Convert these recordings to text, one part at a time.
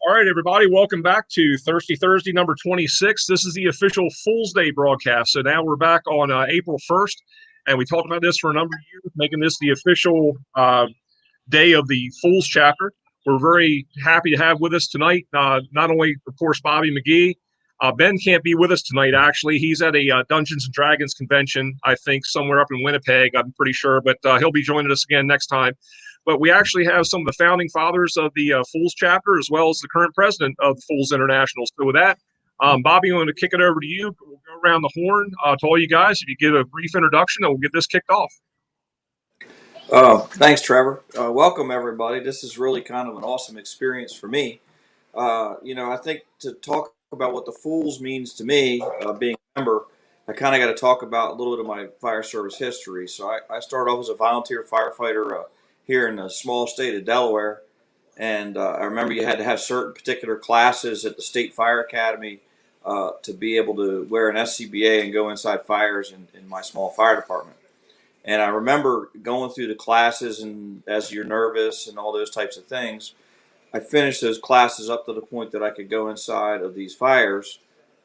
All right, everybody, welcome back to Thirsty Thursday number 26. This is the official Fool's Day broadcast. So now we're back on April 1st, and we talked about this for a number of years, making this the official day of the Fool's chapter. We're very happy to have with us tonight, not only, of course, Bobby McGee. Ben can't be with us tonight, actually. He's at a Dungeons & Dragons convention, I think, somewhere up in Winnipeg, I'm pretty sure, but he'll be joining us again next time. But we actually have some of the founding fathers of the Fools chapter, as well as the current president of Fools International. So with that, Bobby, I'm going to kick it over to you. We'll go around the horn to all you guys. If you give a brief introduction, and we'll get this kicked off. Thanks, Trevor. Welcome, everybody. This is really kind of an awesome experience for me. I think to talk about what the Fools means to me, being a member, I kind of got to talk about a little bit of my fire service history. So I started off as a volunteer firefighter here in the small state of Delaware. And I remember you had to have certain particular classes at the State Fire Academy to be able to wear an SCBA and go inside fires in my small fire department. And I remember going through the classes, and as you're nervous and all those types of things, I finished those classes up to the point that I could go inside of these fires.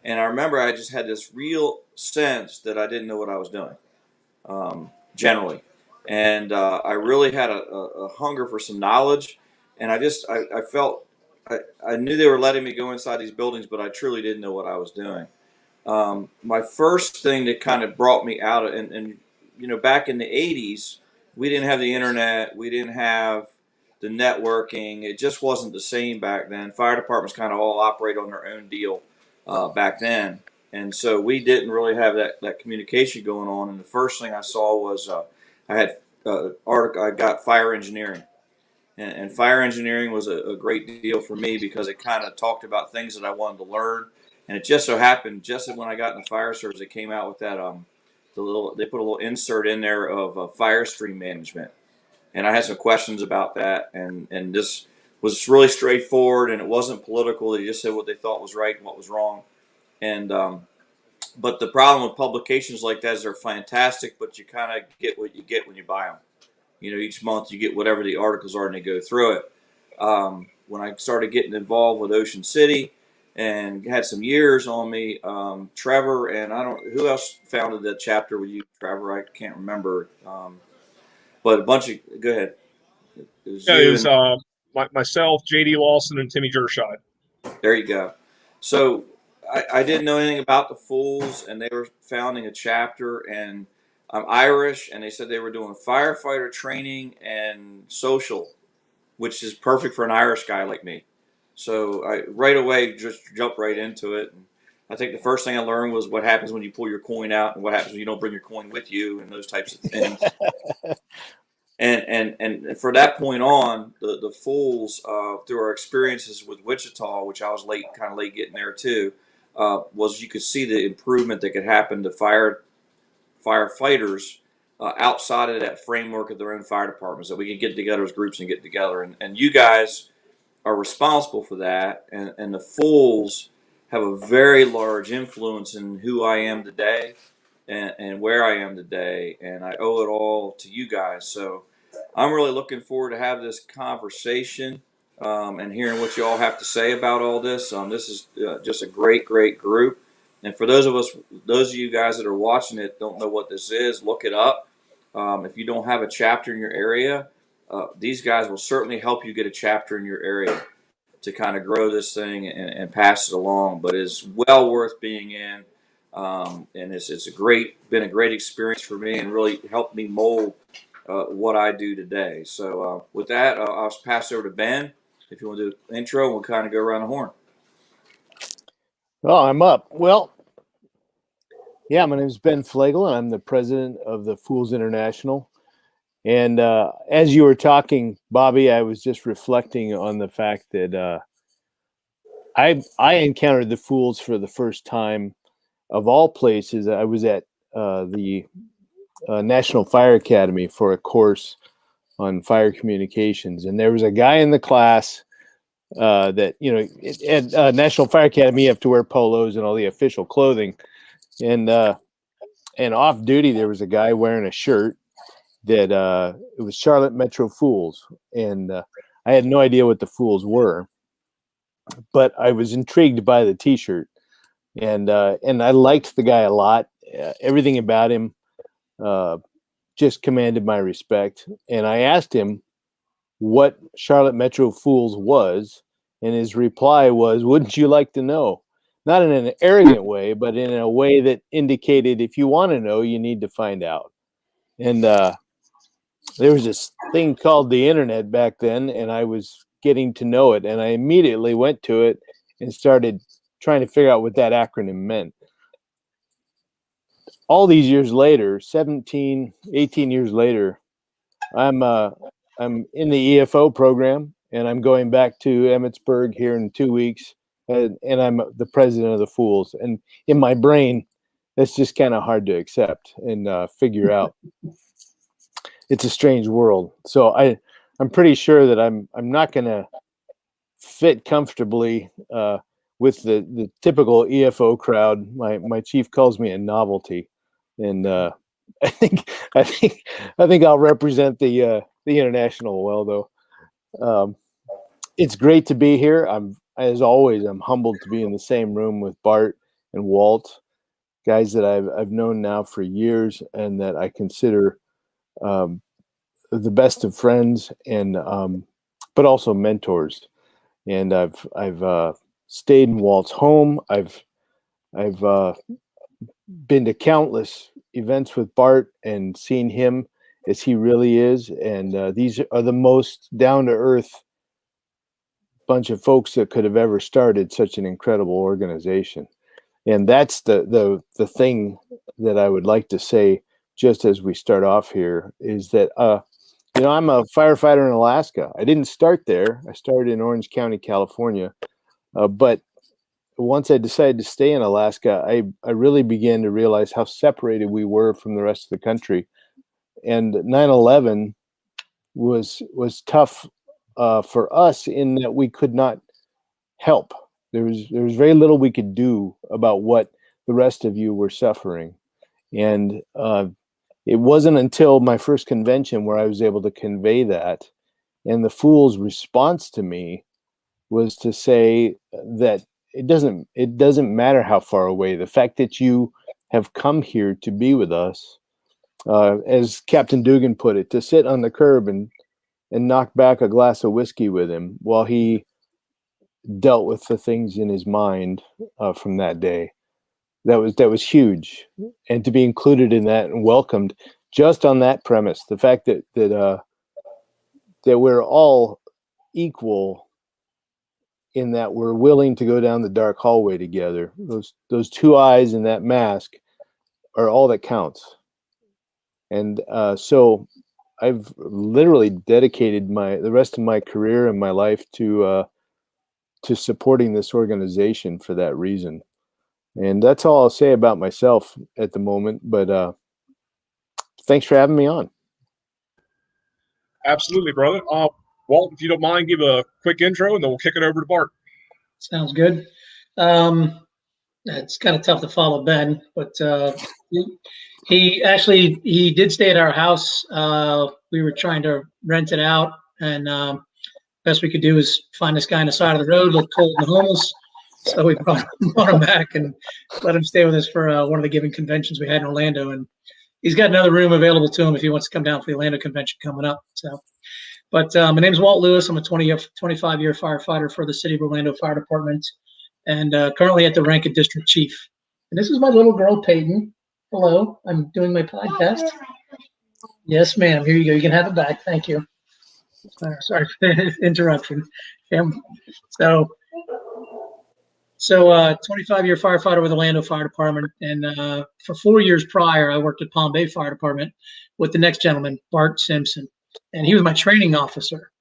And I remember I just had this real sense that I didn't know what I was doing, generally. And I really had a hunger for some knowledge. And I felt, I knew they were letting me go inside these buildings, but I truly didn't know what I was doing. My first thing that kind of brought me out, and back in the 80s, we didn't have the internet. We didn't have the networking. It just wasn't the same back then. Fire departments kind of all operate on their own deal back then. And so we didn't really have that communication going on. And the first thing I saw was I got fire engineering. And fire engineering was a great deal for me because it kind of talked about things that I wanted to learn. And it just so happened, just when I got in the fire service, it came out with that they put a little insert in there of fire stream management. And I had some questions about that, and this was really straightforward, and it wasn't political. They just said what they thought was right and what was wrong. And but the problem with publications like that is they're fantastic, but you kind of get what you get when you buy them. Each month you get whatever the articles are, and they go through it. When I started getting involved with Ocean City and had some years on me, Trevor, and who else founded that chapter with you, Trevor? I can't remember. But a bunch of, go ahead. It was myself, J.D. Lawson, and Timmy Jershide. There you go. So I didn't know anything about the Fools, and they were founding a chapter, and I'm Irish, and they said they were doing firefighter training and social, which is perfect for an Irish guy like me. So I right away just jumped right into it. And I think the first thing I learned was what happens when you pull your coin out and what happens when you don't bring your coin with you and those types of things. And for that point on, the Fools, through our experiences with Wichita, which I was kind of late getting there too, was you could see the improvement that could happen to firefighters outside of that framework of their own fire departments, that we could get together as groups and get together. And you guys are responsible for that, and the Fools have a very large influence in who I am today and where I am today, and I owe it all to you guys. So I'm really looking forward to have this conversation and hearing what you all have to say about all this. This is just a great group, and for those of you guys that are watching it, don't know what this is, look it up. If you don't have a chapter in your area, these guys will certainly help you get a chapter in your area to kind of grow this thing and pass it along. But it's well worth being in, and it's been a great experience for me, and really helped me mold what I do today. So with that, I'll pass over to Ben if you want to do the intro, and we'll kind of go around the horn. Oh, I'm up. Well, yeah, my name is Ben Flegel, and I'm the president of the Fools International. And as you were talking, Bobby, I was just reflecting on the fact that I encountered the Fools for the first time, of all places. I was at the National Fire Academy for a course on fire communications, and there was a guy in the class that, at National Fire Academy, you have to wear polos and all the official clothing, and off duty there was a guy wearing a shirt that it was Charlotte Metro Fools, and I had no idea what the Fools were. but I was intrigued by the T-shirt, and I liked the guy a lot. Everything about him just commanded my respect. And I asked him what Charlotte Metro Fools was, and his reply was, "Wouldn't you like to know?" Not in an arrogant way, but in a way that indicated, if you want to know, you need to find out. And there was this thing called the internet back then, and I was getting to know it, and I immediately went to it and started trying to figure out what that acronym meant. All these years later, 17, 18 years later, I'm in the EFO program, and I'm going back to Emmitsburg here in 2 weeks, and I'm the president of the Fools. And in my brain, that's just kind of hard to accept and figure out. It's a strange world. So I'm pretty sure that I'm not going to fit comfortably with the typical EFO crowd. My chief calls me a novelty, and I think I'll represent the international well, though. It's great to be here. As always, I'm humbled to be in the same room with Bart and Walt, guys that I've known now for years, and that I consider the best of friends, and but also mentors. And I've stayed in Walt's home. I've been to countless events with Bart and seen him as he really is. And these are the most down to earth bunch of folks that could have ever started such an incredible organization. And that's the thing that I would like to say just as we start off here is that I'm a firefighter in Alaska. I didn't start there. I started in Orange County, California. But once I decided to stay in Alaska, I really began to realize how separated we were from the rest of the country. And 9/11 was tough for us in that we could not help. There was very little we could do about what the rest of you were suffering. And it wasn't until my first convention where I was able to convey that. And the Fool's response to me was to say that it doesn't matter how far away. The fact that you have come here to be with us, as Captain Dugan put it, to sit on the curb and knock back a glass of whiskey with him while he dealt with the things in his mind from that day. That was huge, and to be included in that and welcomed just on that premise, the fact that we're all equal in that we're willing to go down the dark hallway together. Those two eyes and that mask are all that counts. And so I've literally dedicated the rest of my career and my life to supporting this organization for that reason. And that's all I'll say about myself at the moment. But thanks for having me on. Absolutely, brother. Walt, if you don't mind, give a quick intro, and then we'll kick it over to Bart. Sounds good. It's kind of tough to follow Ben, but he did stay at our house. We were trying to rent it out, and best we could do was find this guy on the side of the road, looked cold and homeless. So we brought him back and let him stay with us for one of the giving conventions we had in Orlando. And he's got another room available to him if he wants to come down for the Orlando convention coming up. So, but my name is Walt Lewis. I'm a 25-year firefighter for the City of Orlando Fire Department, and currently at the rank of District Chief. And this is my little girl, Peyton. Hello, I'm doing my podcast. Yes, ma'am. Here you go. You can have it back. Thank you. Sorry for the interruption. So 25-year firefighter with Orlando Fire Department. And for 4 years prior, I worked at Palm Bay Fire Department with the next gentleman, Bart Simpson. And he was my training officer.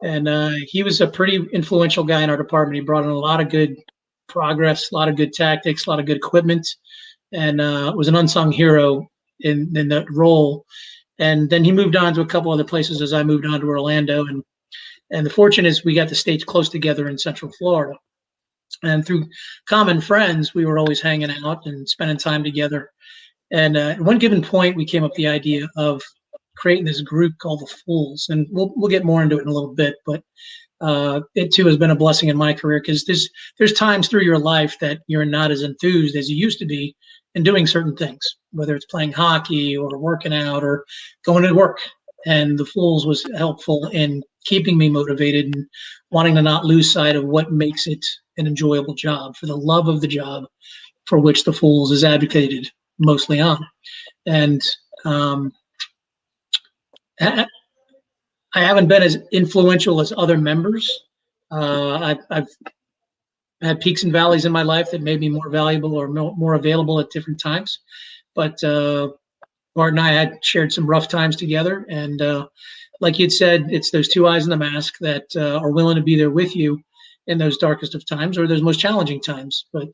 And he was a pretty influential guy in our department. He brought in a lot of good progress, a lot of good tactics, a lot of good equipment, and was an unsung hero in that role. And then he moved on to a couple other places as I moved on to Orlando. And the fortune is we got the states close together in Central Florida. And through common friends, we were always hanging out and spending time together. And at one given point, we came up with the idea of creating this group called the Fools. And we'll get more into it in a little bit. But it too has been a blessing in my career, because there's times through your life that you're not as enthused as you used to be in doing certain things, whether it's playing hockey or working out or going to work. And the Fools was helpful in keeping me motivated and wanting to not lose sight of what makes it an enjoyable job, for the love of the job for which the Fools is advocated mostly on. And um, I haven't been as influential as other members. I've had peaks and valleys in my life that made me more valuable or more available at different times. But Bart and I had shared some rough times together. And like you'd said, it's those two eyes in the mask that are willing to be there with you in those darkest of times or those most challenging times. But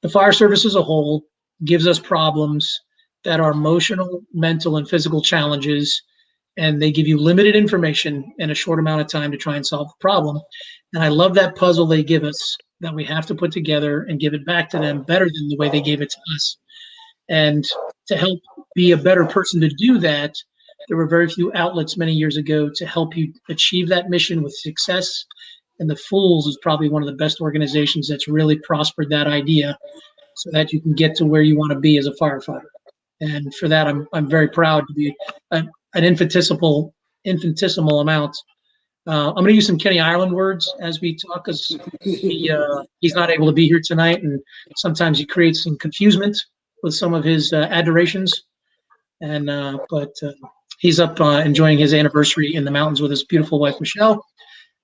the fire service as a whole gives us problems that are emotional, mental, and physical challenges, and they give you limited information in a short amount of time to try and solve the problem. And I love that puzzle they give us that we have to put together and give it back to them better than the way they gave it to us. And to help be a better person to do that, there were very few outlets many years ago to help you achieve that mission with success. And the Fools is probably one of the best organizations that's really prospered that idea so that you can get to where you want to be as a firefighter. And for that, I'm very proud to be an infinitesimal amount. I'm going to use some Kenny Ireland words as we talk, because he's not able to be here tonight, and sometimes he creates some confusement with some of his adorations. And but he's up enjoying his anniversary in the mountains with his beautiful wife Michelle,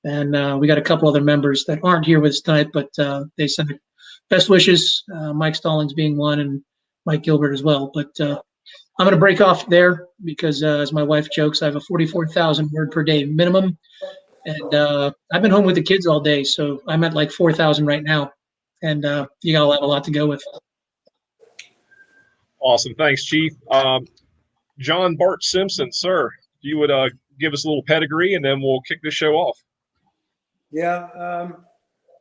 and we got a couple other members that aren't here with us tonight, but they send best wishes. Mike Stallings being one, and Mike Gilbert as well. But I'm going to break off there because, as my wife jokes, I have a 44,000 word per day minimum. And I've been home with the kids all day, so I'm at like 4,000 right now. And you all have a lot to go with. Awesome. Thanks, Chief. John Bart Simpson, sir, if you would give us a little pedigree, and then we'll kick the show off. Yeah,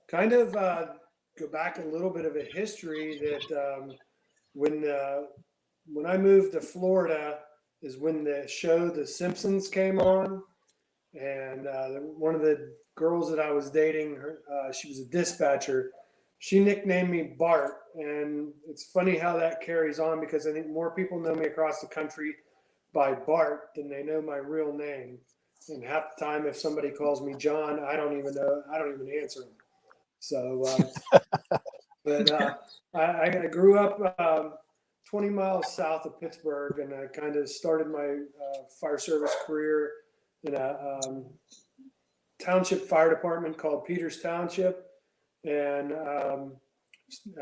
kind of go back a little bit of a history that when I moved to Florida is when the show The Simpsons came on. And one of the girls that I was dating, she was a dispatcher. She nicknamed me Bart, and it's funny how that carries on, because I think more people know me across the country by Bart than they know my real name. And half the time, if somebody calls me John, I don't even answer them. So, I grew up 20 miles south of Pittsburgh, and I kind of started my fire service career in a township fire department called Peters Township, and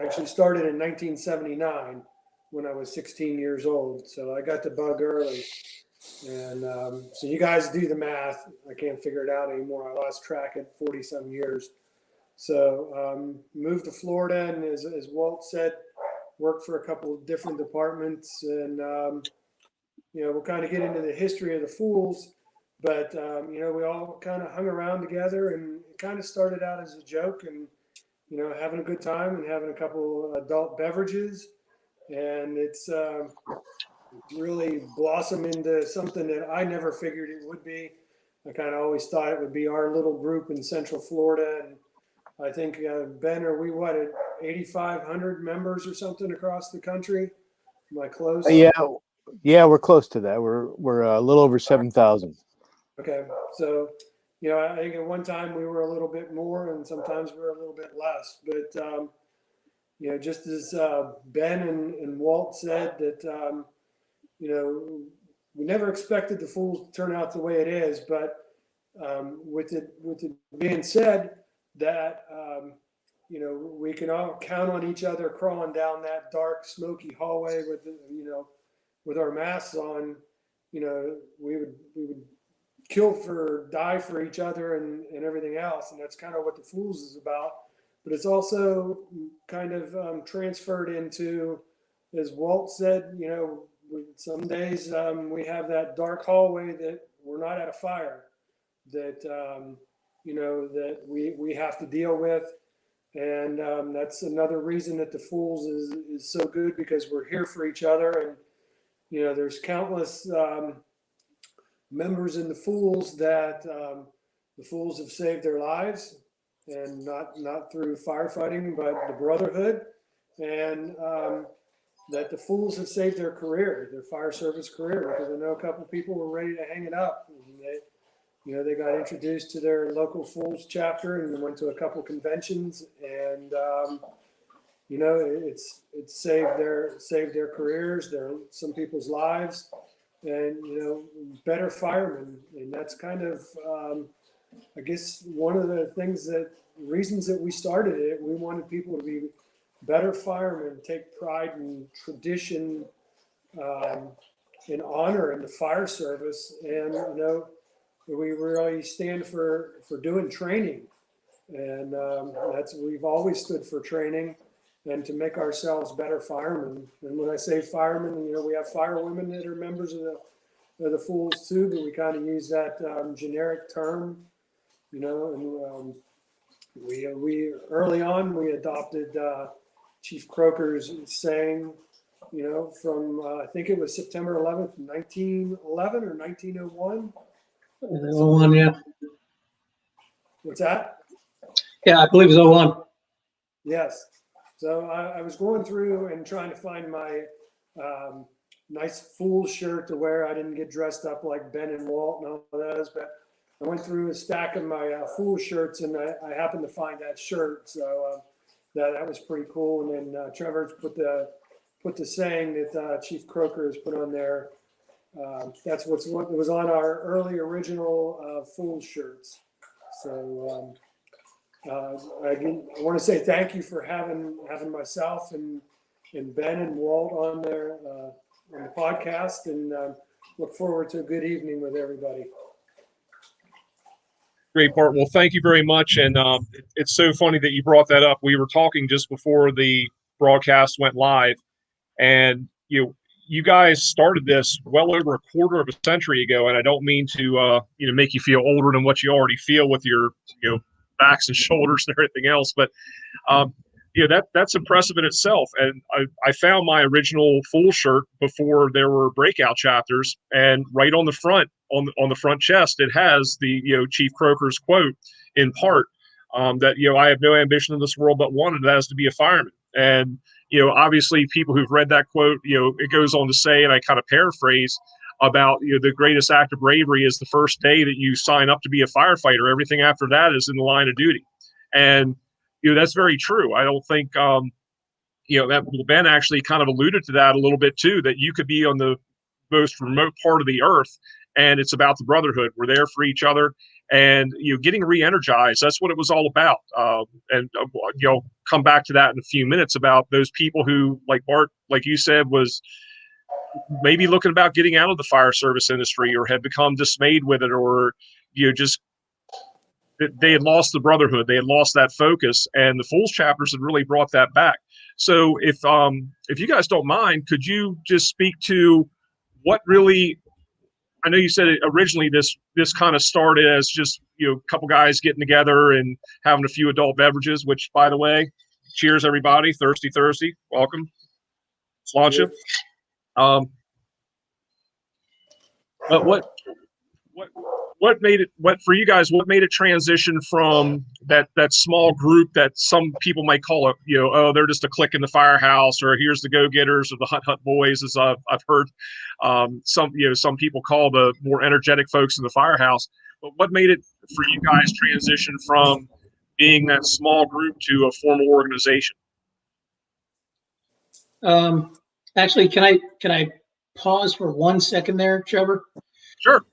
actually started in 1979 when I was 16 years old. So I got the bug early. And so you guys do the math. I can't figure it out anymore. I lost track at 40-some years. So moved to Florida, and as Walt said, worked for a couple of different departments. And, we'll kind of get into the history of the Fools. But, we all kind of hung around together, and it kind of started out as a joke and, having a good time and having a couple adult beverages. And it's really blossomed into something that I never figured it would be. I kind of always thought it would be our little group in Central Florida. And I think, Ben, are we at 8,500 members or something across the country? Am I close? Yeah, we're close to that. We're a little over 7,000. Okay, so I think at one time we were a little bit more, and sometimes we were a little bit less. But just as Ben and Walt said, that we never expected the Fools to turn out the way it is. But with it being said, that we can all count on each other crawling down that dark, smoky hallway with our masks on. We would die for each other and everything else. And that's kind of what the Fools is about. But it's also kind of transferred into, as Walt said, some days we have that dark hallway that we're not at a fire, that, that we have to deal with. And that's another reason that the Fools is so good, because we're here for each other. And, there's countless members in the Fools that the the Fools have saved their lives, and not through firefighting, but the brotherhood, and that the Fools have saved their career, their fire service career, because I know a couple people were ready to hang it up. And they got introduced to their local Fools chapter and went to a couple conventions, and it's saved their careers, some people's lives, and better firemen. And that's kind of I guess one of the reasons that we started it. We wanted people to be better firemen, take pride in tradition, in honor in the fire service, and we really stand for doing training, and we've always stood for training and to make ourselves better firemen. And when I say firemen, we have firewomen that are members of the Fools too, but we kind of use that generic term, and we early on we adopted Chief Croker's saying, from I think it was September 11th, 1911 or 1901. 01, yeah. What's that? Yeah, I believe it's 01. Yes. So I was going through and trying to find my nice Fool shirt to wear. I didn't get dressed up like Ben and Walt and all those, but I went through a stack of my Fool shirts, and I happened to find that shirt. So that was pretty cool. And then Trevor put the saying that Chief Croker has put on there. That's what was on our early original Fool shirts. So again, I want to say thank you for having myself and Ben and Walt on there on the podcast, and look forward to a good evening with everybody. Great, Bart. Well, thank you very much. And it's so funny that you brought that up. We were talking just before the broadcast went live, and you guys started this well over a quarter of a century ago. And I don't mean to make you feel older than what you already feel with your backs and shoulders and everything else, but that's impressive in itself. And I found my original Fool shirt before there were breakout chapters, and right on the front, on the front chest, it has the Chief Croker's quote in part, that I have no ambition in this world but one, and that is to be a fireman. And obviously people who've read that quote, it goes on to say, and I kind of paraphrase, about the greatest act of bravery is the first day that you sign up to be a firefighter. Everything after that is in the line of duty. And that's very true. I don't think that Ben actually kind of alluded to that a little bit too, that you could be on the most remote part of the earth, and it's about the brotherhood. We're there for each other, and getting re-energized. That's what it was all about. And come back to that in a few minutes about those people who, like Bart, like you said, was maybe looking about getting out of the fire service industry, or had become dismayed with it, or just they had lost the brotherhood, they had lost that focus, and the Fools chapters had really brought that back. So if you guys don't mind, could you just speak to what really? I know you said originally this kind of started as just a couple guys getting together and having a few adult beverages. Which, by the way, cheers everybody! Thirsty Thursday, welcome. Sláinte. But what made it transition from that small group that some people might call they're just a clique in the firehouse, or here's the go-getters, or the hut boys, as I've heard some people call the more energetic folks in the firehouse. But what made it for you guys transition from being that small group to a formal organization? Actually, can I pause for 1 second there, Trevor? Sure.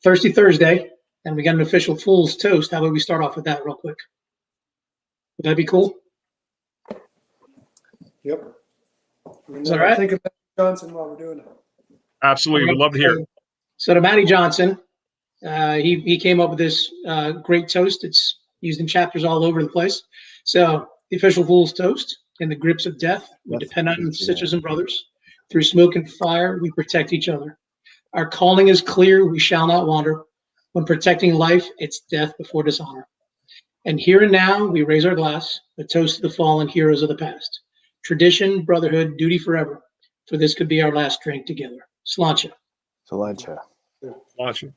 Thirsty Thursday, and we got an official Fool's toast. How about we start off with that real quick? Would that be cool? Yep. Is that right? Think about Johnson while we're doing it. Absolutely. We'd love to hear it. So to Matty Johnson, he came up with this great toast. It's used in chapters all over the place. So the official Fool's toast: in the grips of death, we depend on sisters and brothers. Through smoke and fire, we protect each other. Our calling is clear, we shall not wander. When protecting life, it's death before dishonor. And here and now, we raise our glass, a toast to the fallen heroes of the past. Tradition, brotherhood, duty forever, for this could be our last drink together. Sláinte. Sláinte. Sláinte.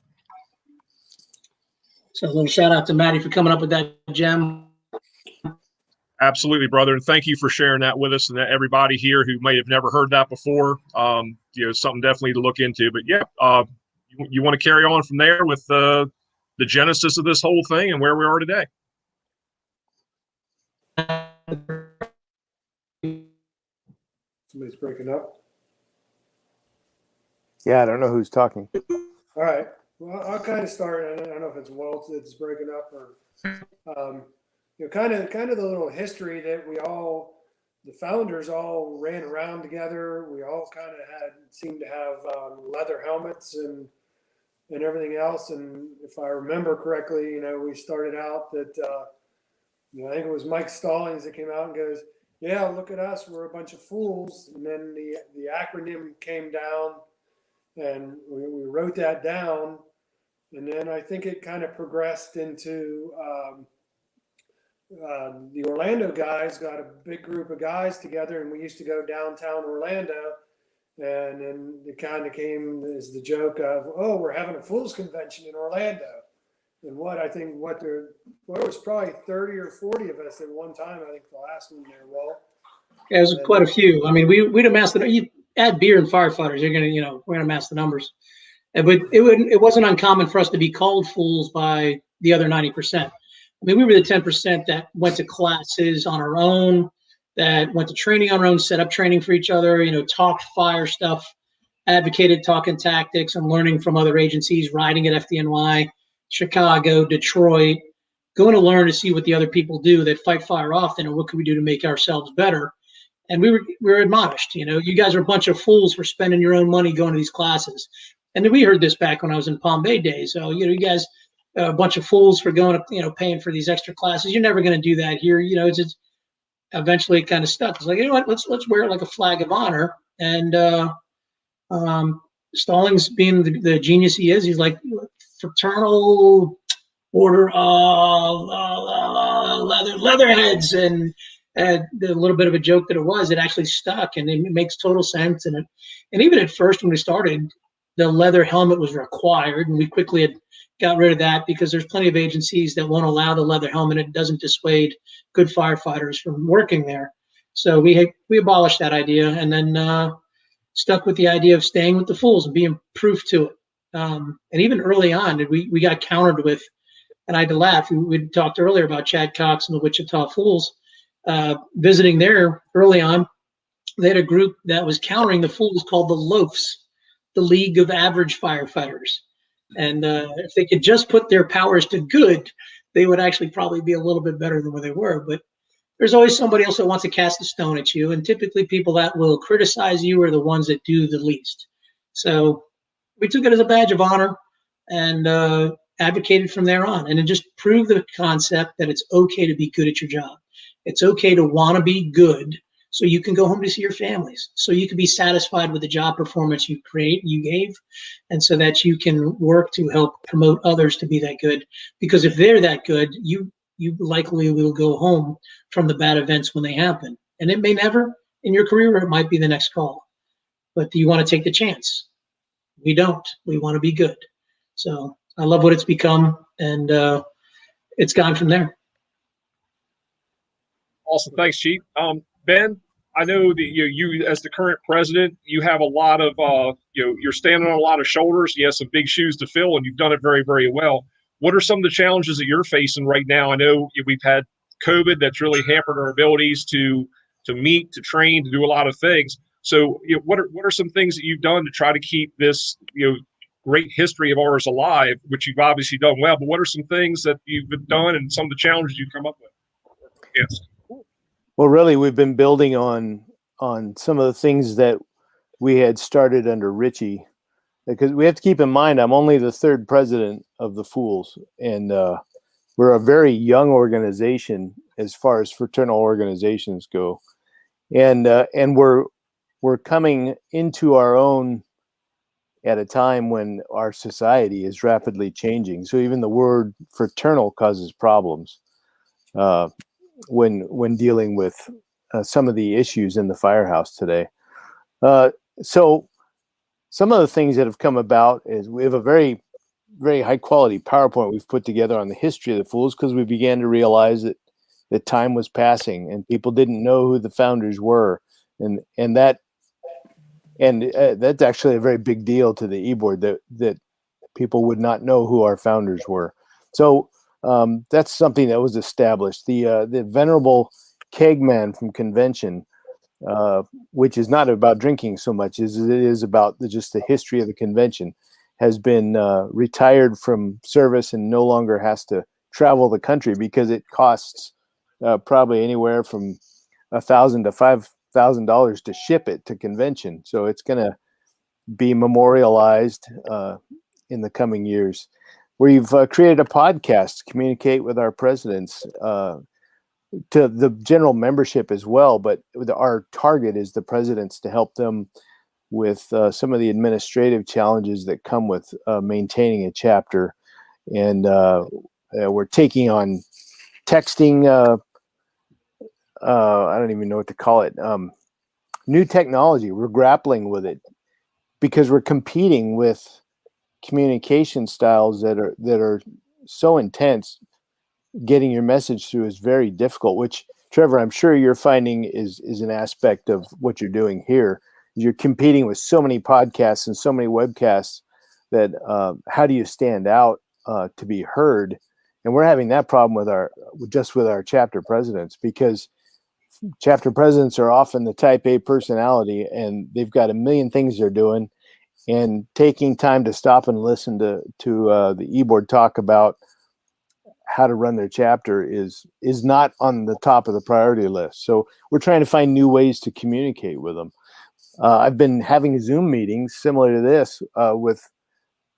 So a little shout out to Maddie for coming up with that gem. Absolutely, brother, and thank you for sharing that with us and everybody here who may have never heard that before. Something definitely to look into. But yeah, you want to carry on from there with the genesis of this whole thing and where we are today. Somebody's breaking up. Yeah, I don't know who's talking. All right. Well, I'll kind of start. I don't know if it's Walt that's breaking up or, kind of the little history that the founders all ran around together. We all kind of seemed to have leather helmets and everything else. And if I remember correctly, we started out that, I think it was Mike Stallings that came out and goes, "Yeah, look at us. We're a bunch of fools." And then the acronym came down, and we wrote that down. And then I think it kind of progressed into the Orlando guys got a big group of guys together, and we used to go downtown Orlando. And then it kind of came as the joke of, "Oh, we're having a Fools convention in Orlando." And there was probably 30 or 40 of us at one time. I think the last one there, Walt. Yeah, it was quite a few. I mean, we'd amass you add beer and firefighters, we're gonna amass the numbers. But it wasn't uncommon for us to be called fools by the other 90%. I mean, we were the 10% that went to classes on our own, that went to training on our own, set up training for each other, talked fire stuff, advocated talking tactics and learning from other agencies, riding at FDNY, Chicago, Detroit, going to learn to see what the other people do that fight fire often and what can we do to make ourselves better. And we were admonished, you guys are a bunch of fools for spending your own money going to these classes. And then we heard this back when I was in Palm Bay days. So, you guys are a bunch of fools for going to, paying for these extra classes. You're never going to do that here. It's just, eventually it kind of stuck. It's like, let's wear it like a flag of honor. And Stallings, being the genius he is, he's like, Fraternal Order of Leatherheads. And the little bit of a joke that it actually stuck, and it makes total sense. And even at first when we started, the leather helmet was required, and we quickly had got rid of that because there's plenty of agencies that won't allow the leather helmet. It doesn't dissuade good firefighters from working there. So we abolished that idea, and then stuck with the idea of staying with the fools and being proof to it. And even early on, we got countered with, and I had to laugh. We talked earlier about Chad Cox and the Wichita Fools visiting there early on. They had a group that was countering the fools called the Loafs, the League of Average Firefighters. And if they could just put their powers to good, they would actually probably be a little bit better than what they were. But there's always somebody else that wants to cast a stone at you. And typically people that will criticize you are the ones that do the least. So we took it as a badge of honor and advocated from there on. And it just proved the concept that it's okay to be good at your job. It's okay to want to be good so you can go home to see your families, so you can be satisfied with the job performance you gave, and so that you can work to help promote others to be that good. Because if they're that good, you likely will go home from the bad events when they happen. And it may never in your career, or it might be the next call. But do you want to take the chance? We don't. We want to be good. So I love what it's become, and it's gone from there. Awesome. Thanks, Chief. Ben, I know that you as the current president, you have a lot of, you're standing on a lot of shoulders. You have some big shoes to fill, and you've done it very, very well. What are some of the challenges that you're facing right now? I know we've had COVID that's really hampered our abilities to meet, to train, to do a lot of things. So what are some things that you've done to try to keep this, great history of ours alive, which you've obviously done well, but what are some things that you've done and some of the challenges you've come up with? Yes. Well, really, we've been building on some of the things that we had started under Richie, because we have to keep in mind, I'm only the third president of the Fools, and we're a very young organization as far as fraternal organizations go, and we're coming into our own at a time when our society is rapidly changing. So even the word fraternal causes problems when dealing with some of the issues in the firehouse today. So some of the things that have come about is we have a very very high quality PowerPoint we've put together on the history of the Fools, because we began to realize that the time was passing and people didn't know who the founders were, and that's actually a very big deal to the e-board, that people would not know who our founders were. So that's something that was established. The venerable Kegman from convention, which is not about drinking so much as it is about just the history of the convention, has been retired from service and no longer has to travel the country because it costs probably anywhere from $1,000 to $5,000 to ship it to convention. So it's going to be memorialized in the coming years. We've created a podcast to communicate with our presidents, to the general membership as well, but our target is the presidents, to help them with some of the administrative challenges that come with maintaining a chapter. And we're taking on texting, I don't even know what to call it, new technology. We're grappling with it because we're competing with communication styles that are so intense. Getting your message through is very difficult, which, Trevor, I'm sure you're finding is an aspect of what you're doing here. You're competing with so many podcasts and so many webcasts that how do you stand out to be heard? And we're having that problem with our chapter presidents, because chapter presidents are often the type A personality and they've got a million things they're doing, and taking time to stop and listen to the e-board talk about how to run their chapter is not on the top of the priority list. So we're trying to find new ways to communicate with them. I've been having Zoom meetings similar to this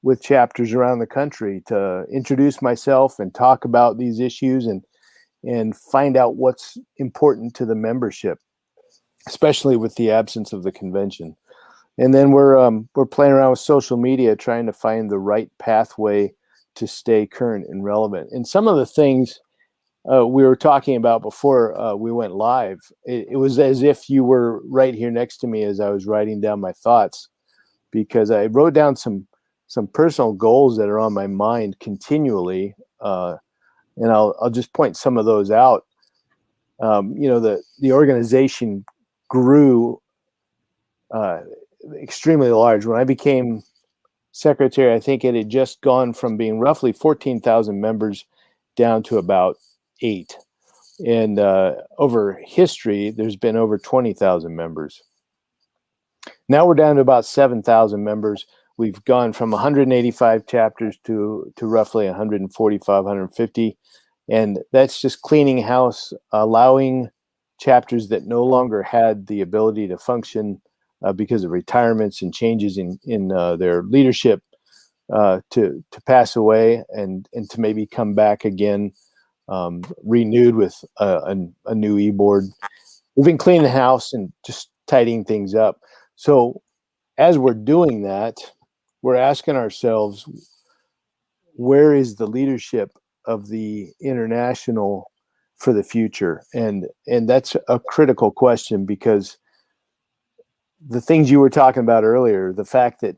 with chapters around the country to introduce myself and talk about these issues and find out what's important to the membership, especially with the absence of the convention. And then we're playing around with social media, trying to find the right pathway to stay current and relevant. And some of the things we were talking about before we went live, it was as if you were right here next to me as I was writing down my thoughts, because I wrote down some personal goals that are on my mind continually, and I'll just point some of those out. The organization grew extremely large. When I became secretary, I think it had just gone from being roughly 14,000 members down to about 8. And over history, there's been over 20,000 members. Now we're down to about 7,000 members. We've gone from 185 chapters to roughly 145, 150. And that's just cleaning house, allowing chapters that no longer had the ability to function because of retirements and changes in their leadership to pass away and to maybe come back again, renewed with a new e-board. We've been cleaning the house and just tidying things up. So as we're doing that, we're asking ourselves, where is the leadership of the international for the future? And that's a critical question, because the things you were talking about earlier, the fact that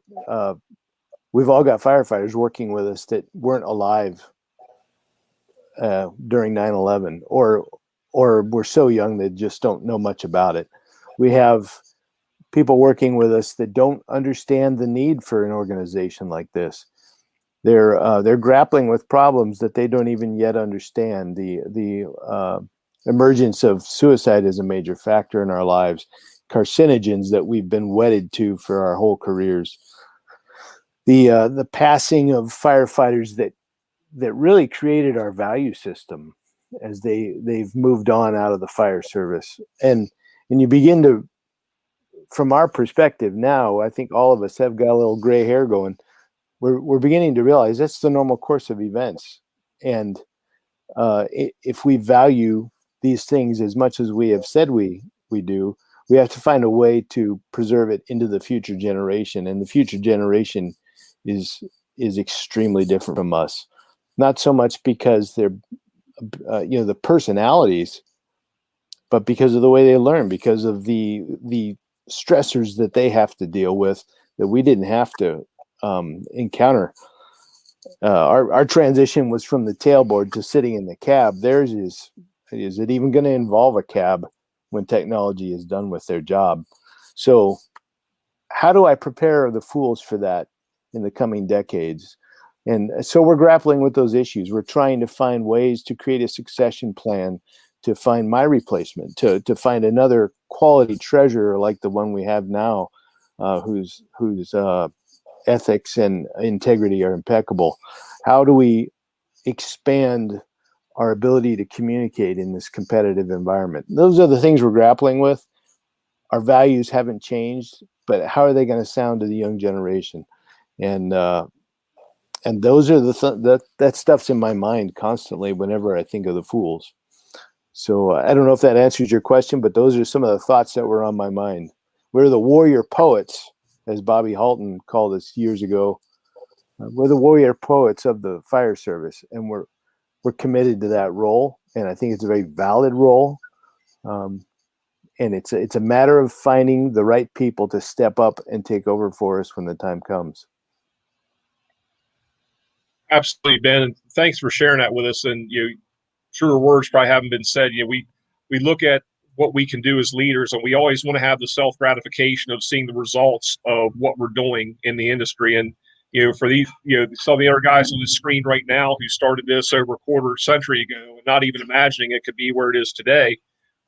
we've all got firefighters working with us that weren't alive during 9/11, or we're so young they just don't know much about it. We have people working with us that don't understand the need for an organization like this. They're grappling with problems that they don't even yet understand. The emergence of suicide is a major factor in our lives. Carcinogens that we've been wedded to for our whole careers. The passing of firefighters that really created our value system as they've moved on out of the fire service. And you begin to, from our perspective now, I think all of us have got a little gray hair going. We're beginning to realize that's the normal course of events. And if we value these things as much as we have said we do, we have to find a way to preserve it into the future generation. And the future generation is extremely different from us. Not so much because they're, the personalities, but because of the way they learn, because of the stressors that they have to deal with that we didn't have to encounter. our transition was from the tailboard to sitting in the cab. Theirs is it even going to involve a cab when technology is done with their job? So how do I prepare the fools for that in the coming decades? And so we're grappling with those issues. We're trying to find ways to create a succession plan, to find my replacement, to find another quality treasurer like the one we have now, whose ethics and integrity are impeccable. How do we expand our ability to communicate in this competitive environment? Those are the things we're grappling with. Our values haven't changed, but how are they going to sound to the young generation? And those are that stuff's in my mind constantly whenever I think of the fools. So I don't know if that answers your question, but those are some of the thoughts that were on my mind. We're the warrior poets, as Bobby Halton called us years ago. We're the warrior poets of the fire service, and we're committed to that role. And I think it's a very valid role. And it's a matter of finding the right people to step up and take over for us when the time comes. Absolutely, Ben. Thanks for sharing that with us. And truer words probably haven't been said. We look at what we can do as leaders, and we always want to have the self gratification of seeing the results of what we're doing in the industry. And for these, some of the other guys on the screen right now who started this over a quarter century ago, and not even imagining it could be where it is today.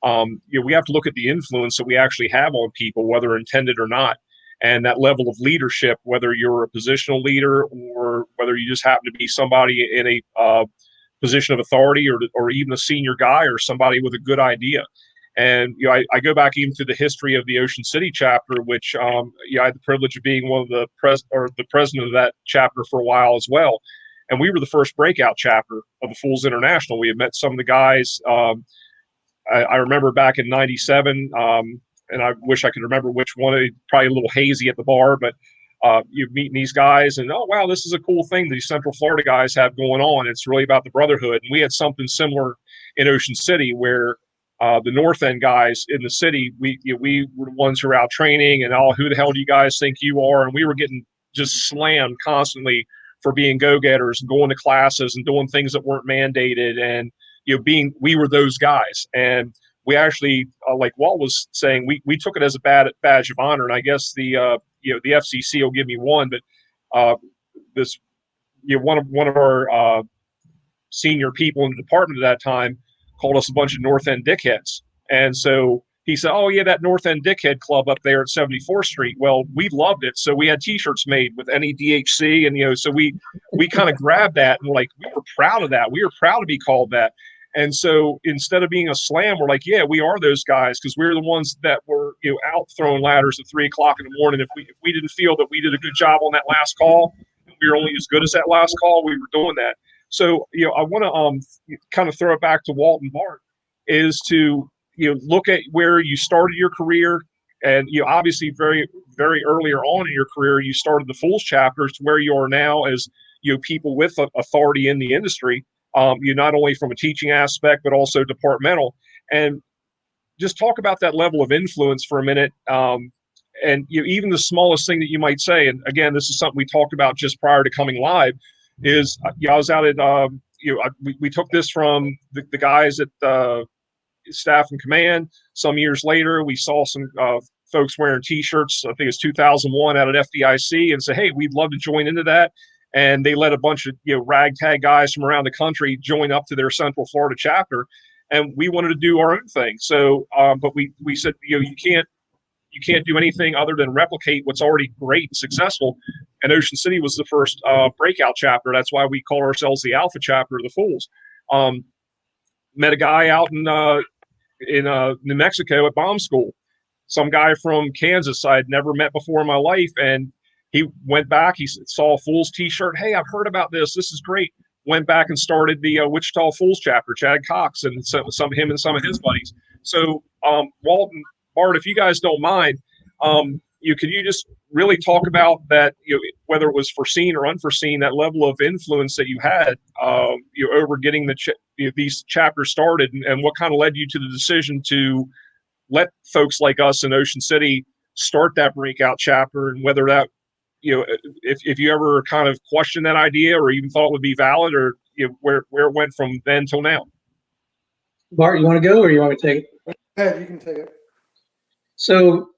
We have to look at the influence that we actually have on people, whether intended or not. And that level of leadership, whether you're a positional leader or whether you just happen to be somebody in a position of authority, or even a senior guy or somebody with a good idea. And I go back even to the history of the Ocean City chapter, which I had the privilege of being one of the president of that chapter for a while as well. And we were the first breakout chapter of the Fools International. We had met some of the guys. I remember back in '97. And I wish I could remember which one, probably a little hazy at the bar, but you're meeting these guys and, oh, wow, this is a cool thing these Central Florida guys have going on. It's really about the brotherhood. And we had something similar in Ocean City where the North End guys in the city, we were the ones who were out training and, oh, who the hell do you guys think you are? And we were getting just slammed constantly for being go-getters and going to classes and doing things that weren't mandated. And, we were those guys. And we actually, like Walt was saying, we took it as a badge of honor, and I guess the FCC will give me one, but this one of our senior people in the department at that time called us a bunch of North End dickheads, and so he said, "Oh yeah, that North End dickhead club up there at 74th Street." Well, we loved it, so we had T-shirts made with any DHC, and so we kind of grabbed that and we were proud of that. We were proud to be called that. And so instead of being a slam, we're like, yeah, we are those guys, because we're the ones that were out throwing ladders at 3 o'clock in the morning. If we didn't feel that we did a good job on that last call, we were only as good as that last call, we were doing that. So I want to kind of throw it back to Walt and Bart, is to look at where you started your career, and obviously very very earlier on in your career you started the Fools chapters to where you are now as people with authority in the industry. Not only from a teaching aspect, but also departmental. And just talk about that level of influence for a minute. And even the smallest thing that you might say, and again, this is something we talked about just prior to coming live, is I was out at, we took this from the guys at staff and command. Some years later, we saw some folks wearing T-shirts, I think it's 2001 out at FDIC, and say, hey, we'd love to join into that. And they let a bunch of ragtag guys from around the country join up to their Central Florida chapter, and we wanted to do our own thing. So, but we said you can't do anything other than replicate what's already great and successful. And Ocean City was the first breakout chapter. That's why we call ourselves the Alpha chapter of the Fools. Met a guy out in New Mexico at bomb school. Some guy from Kansas I had never met before in my life, and he went back. He saw a Fools T-shirt. Hey, I've heard about this. This is great. Went back and started the Wichita Fools chapter. Chad Cox and some of him and some of his buddies. So, Walt and Bart, if you guys don't mind, can you just really talk about that? Whether it was foreseen or unforeseen, that level of influence that you had, over getting these chapters started, and what kind of led you to the decision to let folks like us in Ocean City start that breakout chapter, and whether that if you ever kind of questioned that idea or even thought it would be valid, or where it went from then till now. Bart, you want to go or you want me to take it? Hey, you can take it. So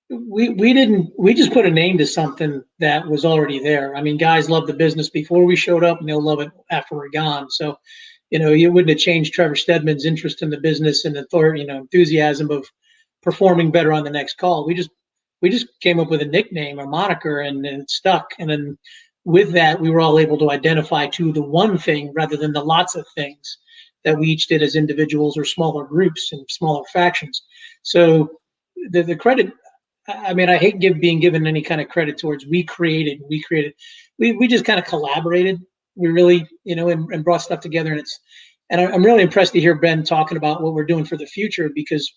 we just put a name to something that was already there. I mean, guys loved the business before we showed up, and they'll love it after we're gone. So, you wouldn't have changed Trevor Stedman's interest in the business and enthusiasm of performing better on the next call. We just came up with a nickname or moniker, and it stuck. And then with that, we were all able to identify to the one thing rather than the lots of things that we each did as individuals or smaller groups and smaller factions. So the credit, I mean, I hate being given any kind of credit towards we just kind of collaborated. We really, and brought stuff together. And I'm really impressed to hear Ben talking about what we're doing for the future, because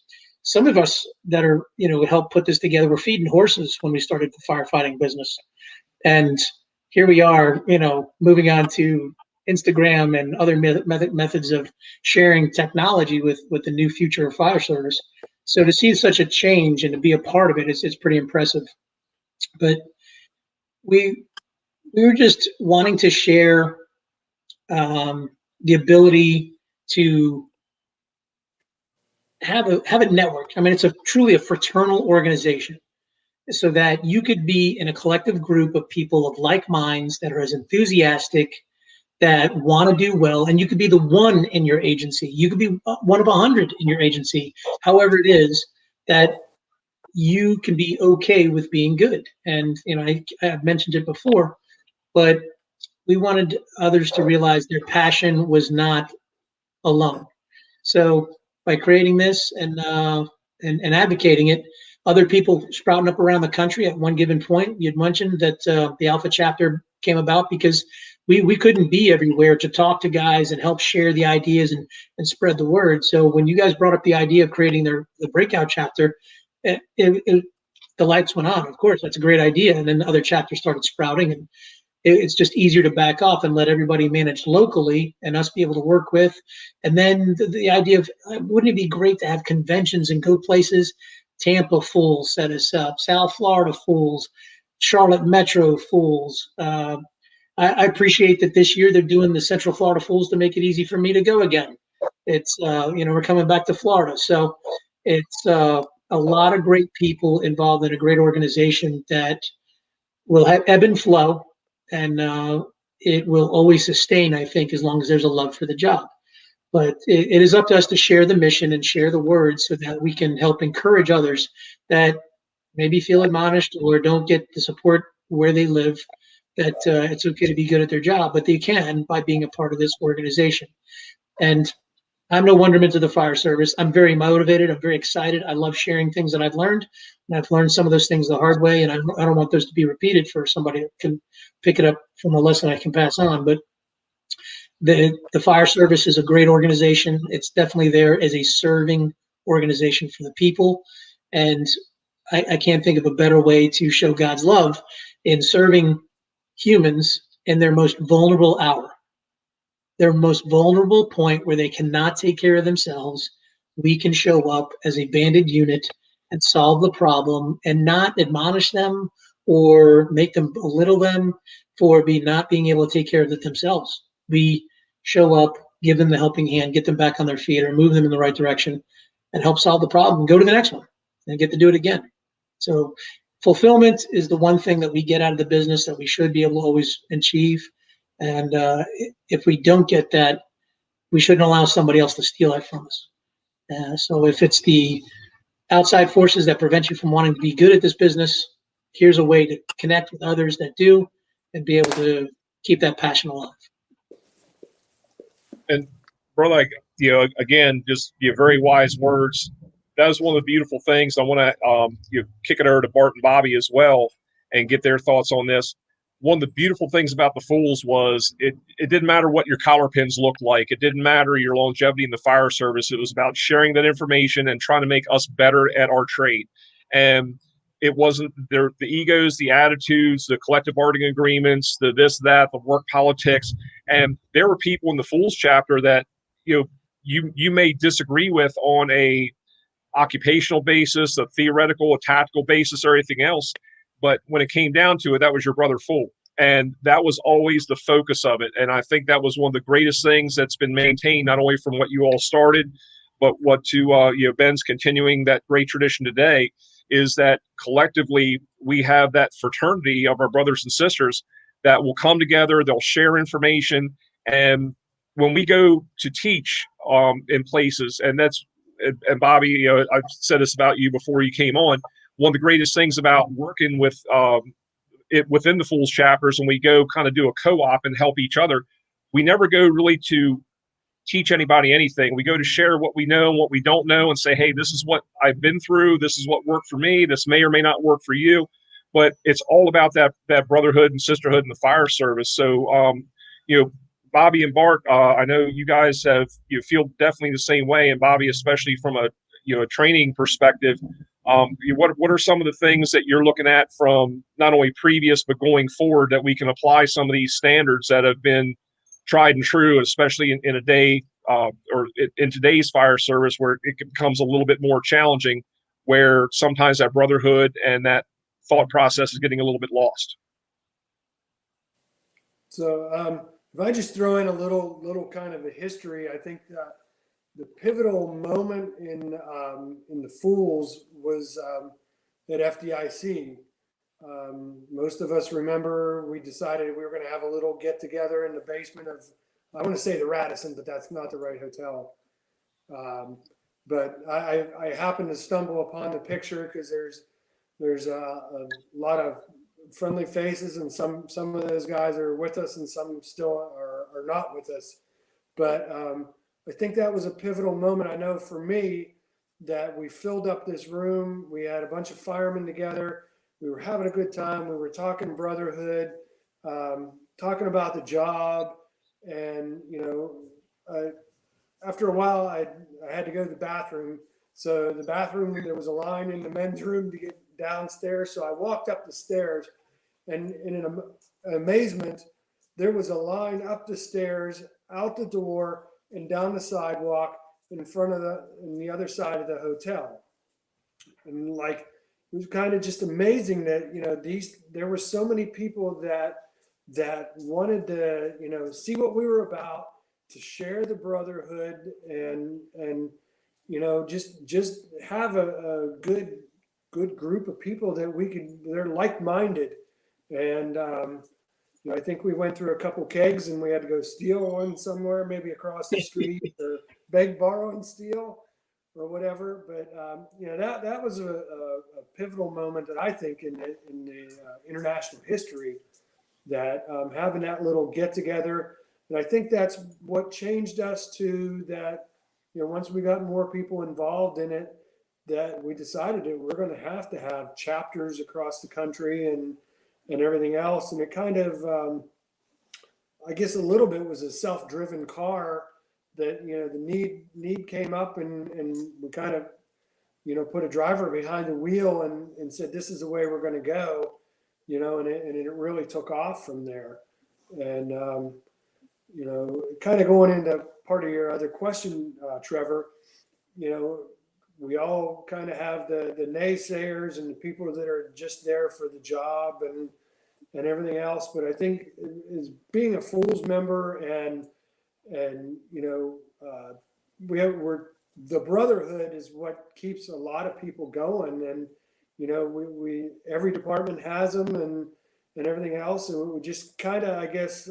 some of us that are, helped put this together, were feeding horses when we started the firefighting business. And here we are, moving on to Instagram and other methods of sharing technology with the new future of fire service. So to see such a change and to be a part of it is pretty impressive. But we were just wanting to share the ability to have a network. I mean, it's truly a fraternal organization, so that you could be in a collective group of people of like minds that are as enthusiastic, that want to do well, and you could be the one in your agency. You could be one of 100 in your agency, however it is that you can be okay with being good. And I've mentioned it before, but we wanted others to realize their passion was not alone. So by creating this and advocating it, other people sprouting up around the country at one given point. You'd mentioned that the Alpha chapter came about because we couldn't be everywhere to talk to guys and help share the ideas and spread the word. So when you guys brought up the idea of creating the breakout chapter, the lights went on. Of course, that's a great idea. And then other chapters started sprouting, and it's just easier to back off and let everybody manage locally and us be able to work with. And then the idea of, wouldn't it be great to have conventions and go places? Tampa Fools set us up, South Florida Fools, Charlotte Metro Fools. I appreciate that this year they're doing the Central Florida Fools to make it easy for me to go again. It's, we're coming back to Florida. So it's a lot of great people involved in a great organization that will have ebb and flow, and it will always sustain, I think, as long as there's a love for the job. But it is up to us to share the mission and share the words so that we can help encourage others that maybe feel admonished or don't get the support where they live, that it's okay to be good at their job, but they can by being a part of this organization. And I'm no wonderment to the fire service. I'm very motivated. I'm very excited. I love sharing things that I've learned, and I've learned some of those things the hard way, and I don't want those to be repeated for somebody that can pick it up from a lesson I can pass on. But the fire service is a great organization. It's definitely there as a serving organization for the people, and I can't think of a better way to show God's love in serving humans in their most vulnerable hour. Their most vulnerable point where they cannot take care of themselves, we can show up as a banded unit and solve the problem and not admonish them or make them belittle them for not being able to take care of it themselves. We show up, give them the helping hand, get them back on their feet or move them in the right direction and help solve the problem, go to the next one and get to do it again. So fulfillment is the one thing that we get out of the business that we should be able to always achieve. And if we don't get that, we shouldn't allow somebody else to steal it from us. So if it's the outside forces that prevent you from wanting to be good at this business, here's a way to connect with others that do and be able to keep that passion alive. And brother, again, just very wise words. That was one of the beautiful things. I want to kick it over to Bart and Bobby as well and get their thoughts on this. One of the beautiful things about the Fools was it didn't matter what your collar pins looked like. It didn't matter your longevity in the fire service. It was about sharing that information and trying to make us better at our trade. And it wasn't the egos, the attitudes, the collective bargaining agreements, the this, that, the work politics. And there were people in the Fools chapter that you may disagree with on a occupational basis, a theoretical, a tactical basis, or anything else. but when it came down to it, that was your brother Fool. And that was always the focus of it. And I think that was one of the greatest things that's been maintained, not only from what you all started, but what Ben's continuing that great tradition today, is that collectively we have that fraternity of our brothers and sisters that will come together, they'll share information. And when we go to teach in places, and Bobby, I've said this about you before you came on, one of the greatest things about working with it within the Fools chapters, and we go kind of do a co-op and help each other, we never go really to teach anybody anything. We go to share what we know and what we don't know and say, hey, this is what I've been through. This is what worked for me. This may or may not work for you. But it's all about that brotherhood and sisterhood in the fire service. So, Bobby and Bart, I know you guys feel definitely the same way, and Bobby, especially from a training perspective. What are some of the things that you're looking at from not only previous but going forward that we can apply some of these standards that have been tried and true, especially in a day or in today's fire service, where it becomes a little bit more challenging, where sometimes that brotherhood and that thought process is getting a little bit lost? So if I just throw in a little kind of a history, I think that the pivotal moment in the Fools was at FDIC. Most of us remember we decided we were going to have a little get together in the basement of, I want to say the Radisson, but that's not the right hotel. But I happened to stumble upon the picture because there's a lot of friendly faces, and some of those guys are with us and some still are not with us. But I think that was a pivotal moment. I know for me that we filled up this room. We had a bunch of firemen together. We were having a good time. We were talking brotherhood, talking about the job. And, after a while, I had to go to the bathroom. So the bathroom, there was a line in the men's room to get downstairs. So I walked up the stairs, and in an amazement, there was a line up the stairs, out the door, and down the sidewalk in the other side of the hotel. And it was kind of just amazing that, there were so many people that wanted to, see what we were about, to share the brotherhood and just have a good group of people that they're like-minded. And, I think we went through a couple kegs and we had to go steal one somewhere, maybe across the street, or beg, borrow, and steal, or whatever. But that was a pivotal moment that I think in the international history, that having that little get together. And I think that's what changed us to that. Once we got more people involved in it, that we decided that we're going to have chapters across the country and everything else. And it kind of, I guess a little bit was a self-driven car that, the need came up, and we kind of, put a driver behind the wheel and said, this is the way we're going to go, and it really took off from there. And, kind of going into part of your other question, Trevor, we all kind of have the naysayers and the people that are just there for the job and everything else. But I think as being a Fools member and we're the brotherhood is what keeps a lot of people going. And, we every department has them and everything else. And we just kind of, I guess,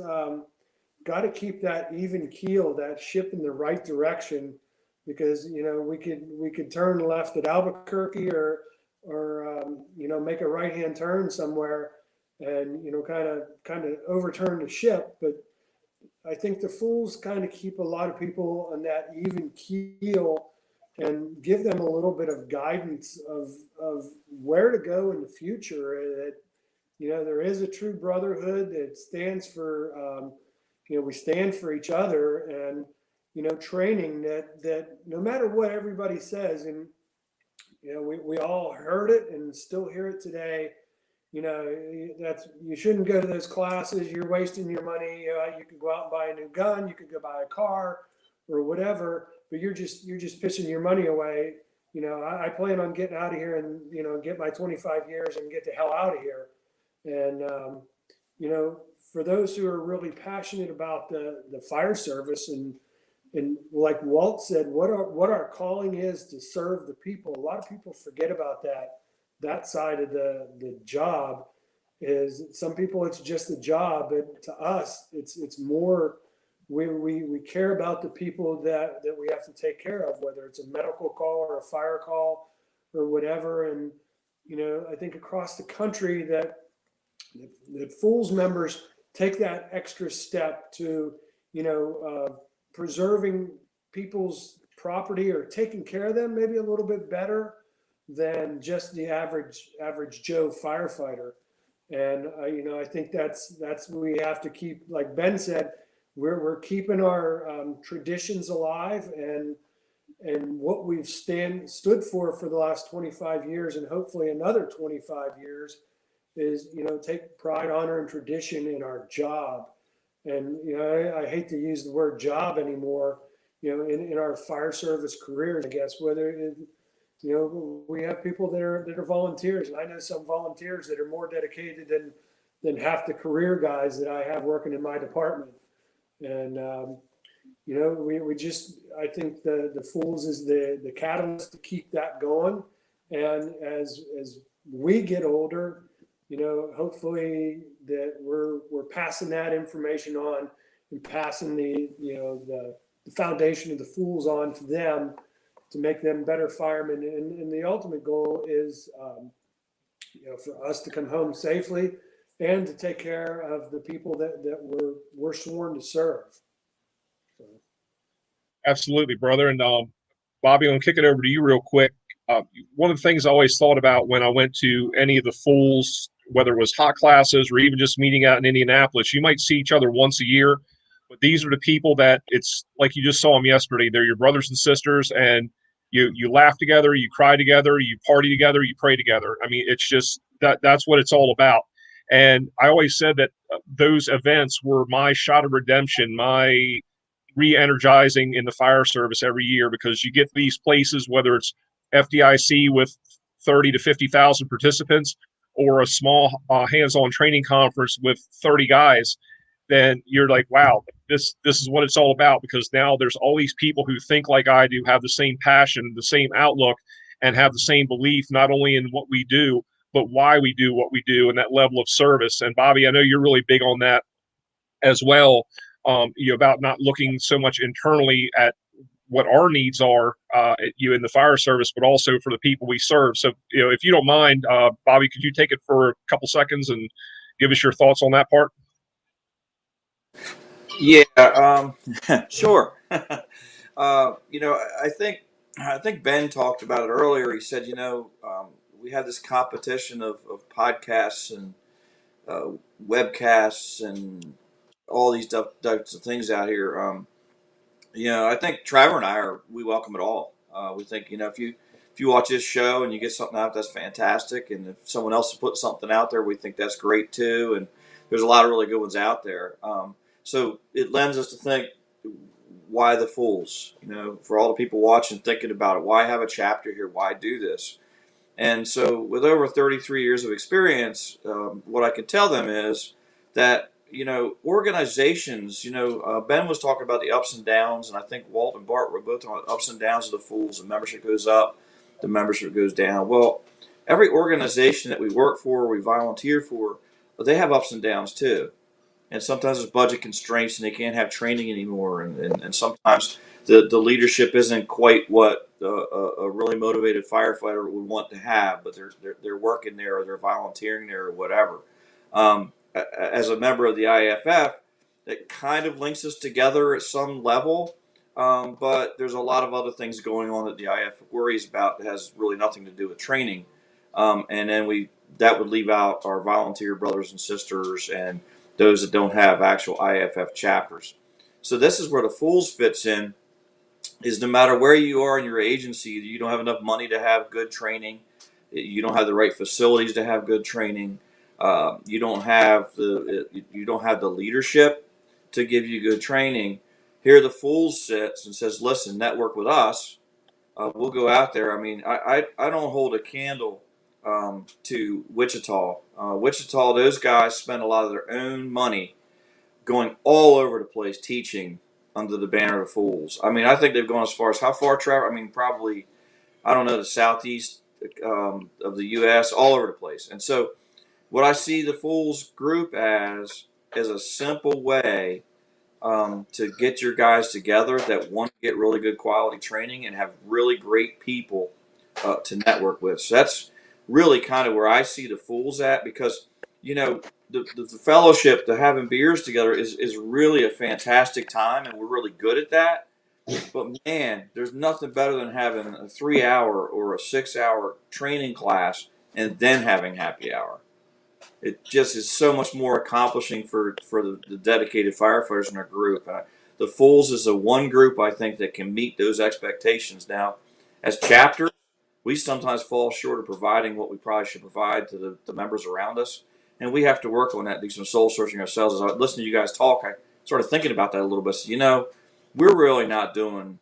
got to keep that even keel, that ship in the right direction, because we could turn left at Albuquerque or make a right hand turn somewhere and kind of overturn the ship. But I think the Fools kind of keep a lot of people on that even keel and give them a little bit of guidance of where to go in the future. That there is a true brotherhood that stands for we stand for each other, and training that no matter what everybody says, and we all heard it and still hear it today. That's, you shouldn't go to those classes. You're wasting your money. You could go out and buy a new gun. You could go buy a car or whatever, but you're just pissing your money away. I plan on getting out of here and, get my 25 years and get the hell out of here. And, for those who are really passionate about the fire service and like Walt said, what our calling is to serve the people. A lot of people forget about that side of the job. Is some people it's just a job, but to us it's more. We care about the people that we have to take care of, whether it's a medical call or a fire call or whatever. And I think across the country that Fools members take that extra step to preserving people's property or taking care of them maybe a little bit better than just the average Joe firefighter. And I think that's what we have to keep. Like Ben said, we're keeping our traditions alive and what we've stood for the last 25 years, and hopefully another 25 years, is take pride, honor, and tradition in our job. And I hate to use the word job anymore. In our fire service careers, I guess, whether we have people that are volunteers, and I know some volunteers that are more dedicated than half the career guys that I have working in my department. And we just, I think the Fools is the catalyst to keep that going. And as we get older, hopefully that we're passing that information on and passing the foundation of the Fools on to them to make them better firemen. And the ultimate goal is, for us to come home safely and to take care of the people that we're sworn to serve. So. Absolutely, brother. And Bobby, I'm gonna kick it over to you real quick. One of the things I always thought about when I went to any of the Fools, whether it was hot classes or even just meeting out in Indianapolis, you might see each other once a year, but these are the people that it's like you just saw them yesterday. They're your brothers and sisters, and you laugh together, you cry together, you party together, you pray together. I mean, it's just that's what it's all about. And I always said that those events were my shot of redemption, my re-energizing in the fire service every year, because you get these places, whether it's FDIC with 30 to 50,000 participants or a small hands-on training conference with 30 guys, then you're like, wow, this is what it's all about. Because now there's all these people who think like I do, have the same passion, the same outlook, and have the same belief, not only in what we do, but why we do what we do and that level of service. And Bobby, I know you're really big on that as well, about not looking so much internally at what our needs are, in the fire service, but also for the people we serve. So, if you don't mind, Bobby, could you take it for a couple seconds and give us your thoughts on that part? Yeah, sure. I think Ben talked about it earlier. He said, we have this competition of podcasts and webcasts and all these types of things out here. I think Trevor and we welcome it all. We think, if you watch this show and you get something out, that's fantastic. And if someone else puts something out there, we think that's great too. And there's a lot of really good ones out there. So it lends us to think, why the Fools? For all the people watching, thinking about it, why have a chapter here? Why do this? And so with over 33 years of experience, what I can tell them is that, organizations, Ben was talking about the ups and downs, and I think Walt and Bart were both talking about ups and downs of the Fools. The membership goes up, the membership goes down. Well, every organization that we work for, we volunteer for, they have ups and downs too. And sometimes there's budget constraints and they can't have training anymore. And sometimes the leadership isn't quite what a really motivated firefighter would want to have, but they're working there or they're volunteering there or whatever. As a member of the IFF, it kind of links us together at some level, but there's a lot of other things going on that the IFF worries about that has really nothing to do with training. And then that would leave out our volunteer brothers and sisters and those that don't have actual IFF chapters. So this is where the Fools fits in, is no matter where you are in your agency, you don't have enough money to have good training, you don't have the right facilities to have good training, you don't have the leadership to give you good training. Here the Fools sits and says, listen, network with us, we'll go out there. I mean, I don't hold a candle to Wichita. Wichita, those guys spend a lot of their own money going all over the place teaching under the banner of the Fools. I mean, I think they've gone as far as how far, Trevor? I mean, probably, I don't know, the southeast of the U.S., all over the place. And so, what I see the Fools group as is a simple way to get your guys together that want to get really good quality training and have really great people to network with. So that's really kind of where I see the Fools at, because you know the fellowship, the having beers together is really a fantastic time, and we're really good at that. But man, there's nothing better than having a 3 hour or a 6 hour training class and then having happy hour. It just is so much more accomplishing for the dedicated firefighters in our group. The Fools is the one group I think that can meet those expectations. Now, as chapters, we sometimes fall short of providing what we probably should provide to the members around us, and we have to work on that. Do some soul searching ourselves. As I listen to you guys talk, I started thinking about that a little bit. So, we're really not doing.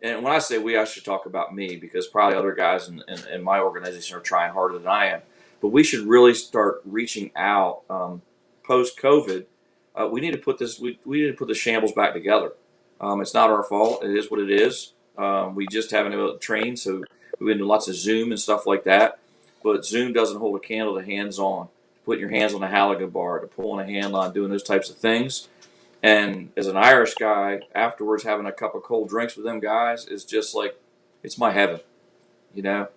And when I say we, I should talk about me, because probably other guys in my organization are trying harder than I am. But we should really start reaching out post COVID. We need to put this. We need to put the shambles back together. It's not our fault. It is what it is. We just haven't been able to train, so we've been doing lots of Zoom and stuff like that. But Zoom doesn't hold a candle to hands-on. Putting your hands on a Halligan bar, to pulling a hand line, doing those types of things. And as an Irish guy, afterwards having a cup of cold drinks with them guys is just like, it's my heaven.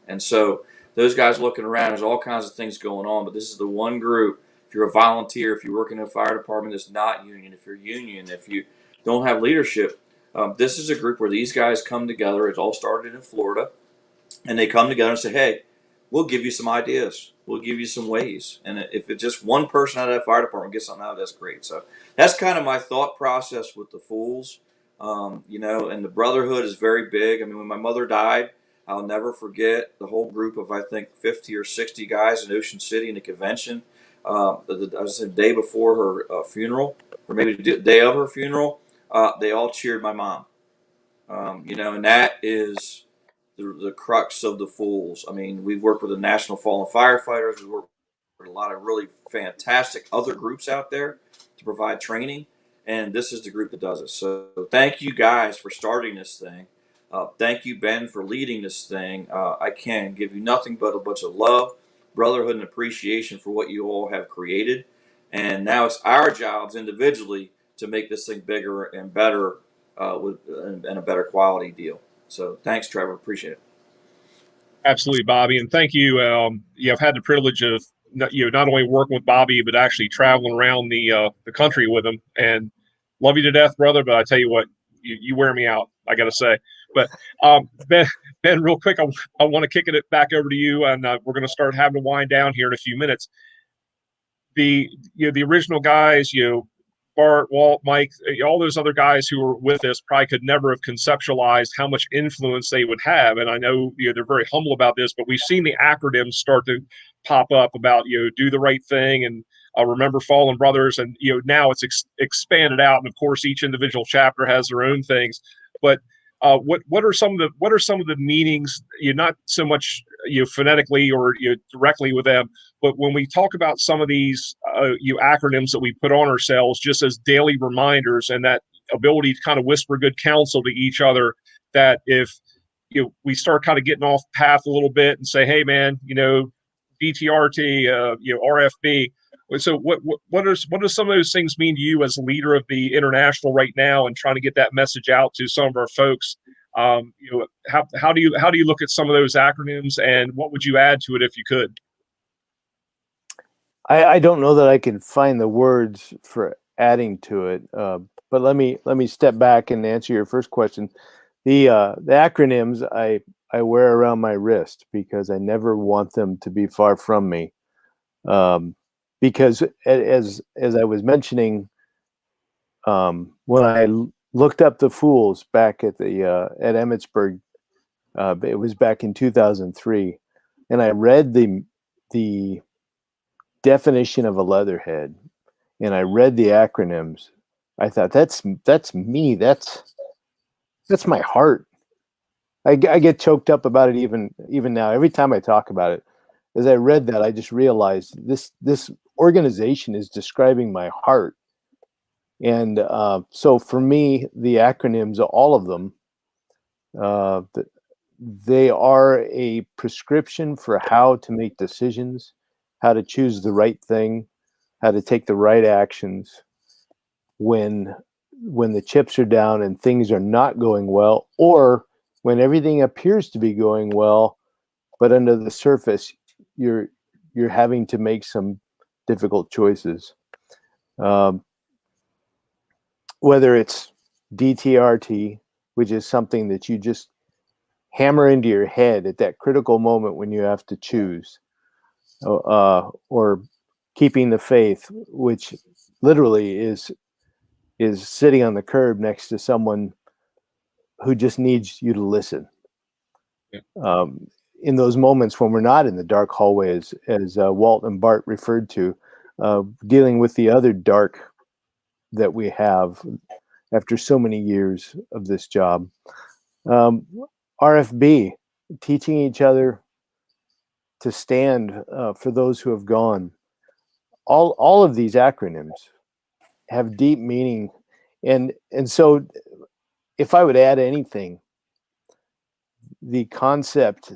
And so those guys looking around, there's all kinds of things going on, but this is the one group. If you're a volunteer, if you work in a fire department that's not union, if you're union, if you don't have leadership, this is a group where these guys come together. It all started in Florida, and they come together and say, hey, we'll give you some ideas. We'll give you some ways. And if it's just one person out of that fire department gets something out of it, that's great. So that's kind of my thought process with the Fools. And the brotherhood is very big. I mean, when my mother died, I'll never forget the whole group of, I think, 50 or 60 guys in Ocean City in the convention. I was the day before her funeral, or maybe the day of her funeral. They all cheered my mom. And that is the crux of the Fools. I mean, we've worked with the National Fallen Firefighters. We've worked with a lot of really fantastic other groups out there to provide training, and this is the group that does it. So thank you guys for starting this thing. Thank you, Ben, for leading this thing. I can give you nothing but a bunch of love, brotherhood, and appreciation for what you all have created. And now it's our jobs individually to make this thing bigger and better and a better quality deal. So thanks, Trevor. Appreciate it. Absolutely, Bobby, and thank you. I've had the privilege of not only working with Bobby, but actually traveling around the country with him. And love you to death, brother. But I tell you what, you wear me out, I got to say. But Ben, real quick, I want to kick it back over to you, and we're going to start having to wind down here in a few minutes. The original guys, Bart, Walt, Mike, all those other guys who were with us probably could never have conceptualized how much influence they would have. And I know they're very humble about this, but we've seen the acronyms start to pop up about do the right thing and remember fallen brothers, and now it's expanded out, and of course each individual chapter has their own things. But what are some of the meanings? Not so much phonetically or directly with them, but when we talk about some of these acronyms that we put on ourselves just as daily reminders, and that ability to kind of whisper good counsel to each other, that if we start kind of getting off path a little bit and say, hey man, DTRT, RFB. So what do some of those things mean to you as a leader of the international right now, and trying to get that message out to some of our folks? How do you look at some of those acronyms, and what would you add to it if you could? I don't know that I can find the words for adding to it, but let me step back and answer your first question. The acronyms I wear around my wrist because I never want them to be far from me. Because as I was mentioning, when I looked up the Fools back at at Emmitsburg, it was back in 2003, and I read the definition of a Leatherhead, and I read the acronyms. I thought that's me. That's my heart. I get choked up about it even now. Every time I talk about it, as I read that, I just realized this organization is describing my heart. And so for me, the acronyms, all of them, they are a prescription for how to make decisions, how to choose the right thing, how to take the right actions when the chips are down and things are not going well, or when everything appears to be going well, but under the surface, you're having to make some difficult choices. Whether it's DTRT, which is something that you just hammer into your head at that critical moment when you have to choose, or keeping the faith, which literally is sitting on the curb next to someone who just needs you to listen. Yeah. In those moments when we're not in the dark hallway, as Walt and Bart referred to, dealing with the other dark that we have after so many years of this job. RFB, teaching each other to stand for those who have gone. All of these acronyms have deep meaning, and so if I would add anything, the concept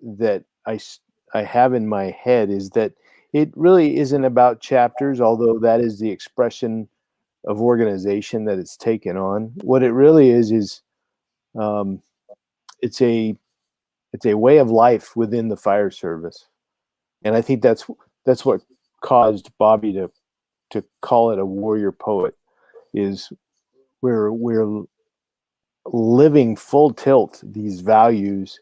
that I have in my head is that it really isn't about chapters, although that is the expression of organization that it's taken on. What it really is it's a way of life within the fire service, and I think that's what caused Bobby to call it a warrior poet. Is we're living full tilt these values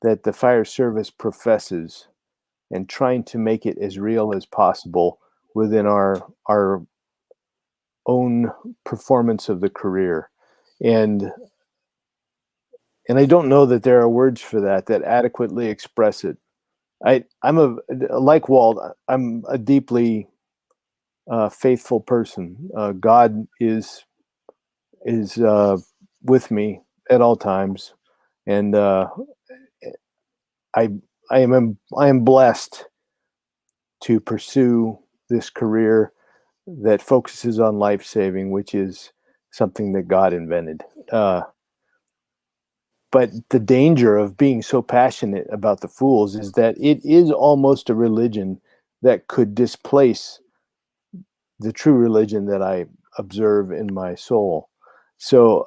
that the fire service professes, and trying to make it as real as possible within our own performance of the career. And I don't know that there are words for that adequately express it. I'm like Walt, I'm a deeply faithful person. God is with me at all times, and I am blessed to pursue this career that focuses on life saving, which is something that God invented. But the danger of being so passionate about the Fools is that it is almost a religion that could displace the true religion that I observe in my soul. So,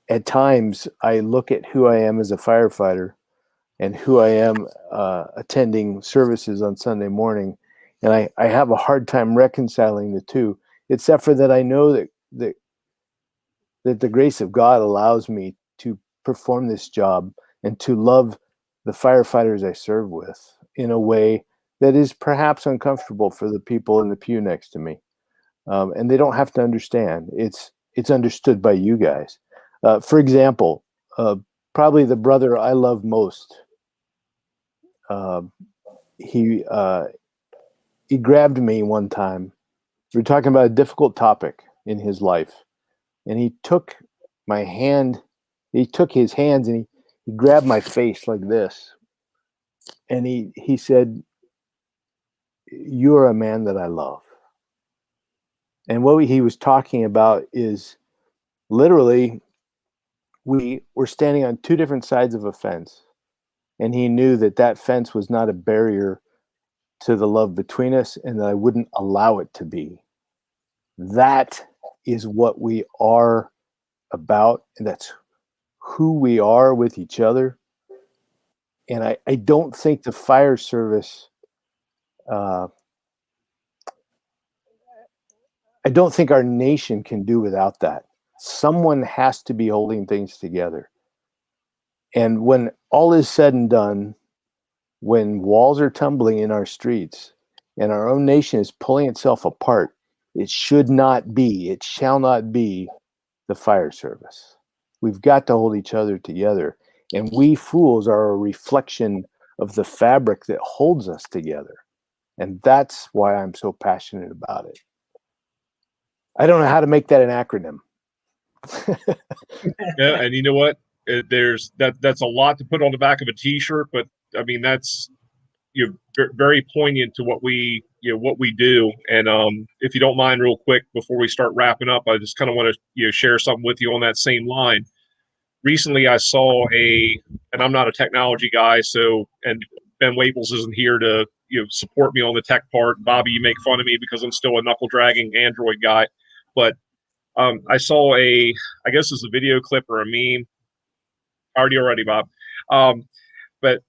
at times I look at who I am as a firefighter and who I am attending services on Sunday morning, and I have a hard time reconciling the two, except for that I know that the grace of God allows me to perform this job and to love the firefighters I serve with in a way that is perhaps uncomfortable for the people in the pew next to me. And they don't have to understand. It's understood by you guys. For example, probably the brother I love most, he grabbed me one time. We were talking about a difficult topic in his life, and he took my hand. He took his hands and he grabbed my face like this, and he said, "You're a man that I love." And what he was talking about is literally we were standing on two different sides of a fence, and he knew that fence was not a barrier to the love between us, and that I wouldn't allow it to be. That is what we are about, and that's who we are with each other. And I don't think the fire service, I don't think our nation can do without that. Someone has to be holding things together. And when all is said and done, when walls are tumbling in our streets and our own nation is pulling itself apart, it shall not be the fire service. We've got to hold each other together. And we fools are a reflection of the fabric that holds us together. And that's why I'm so passionate about it. I don't know how to make that an acronym. Yeah, and you know what? There's that's a lot to put on the back of a T-shirt, but I mean that's very poignant to what we what we do. And if you don't mind, real quick before we start wrapping up, I just kind of want to share something with you on that same line. Recently, I saw and I'm not a technology guy, so and Ben Waples isn't here to support me on the tech part. Bobby, you make fun of me because I'm still a knuckle dragging Android guy, but I saw I guess it's a video clip or a meme. Already, Bob. But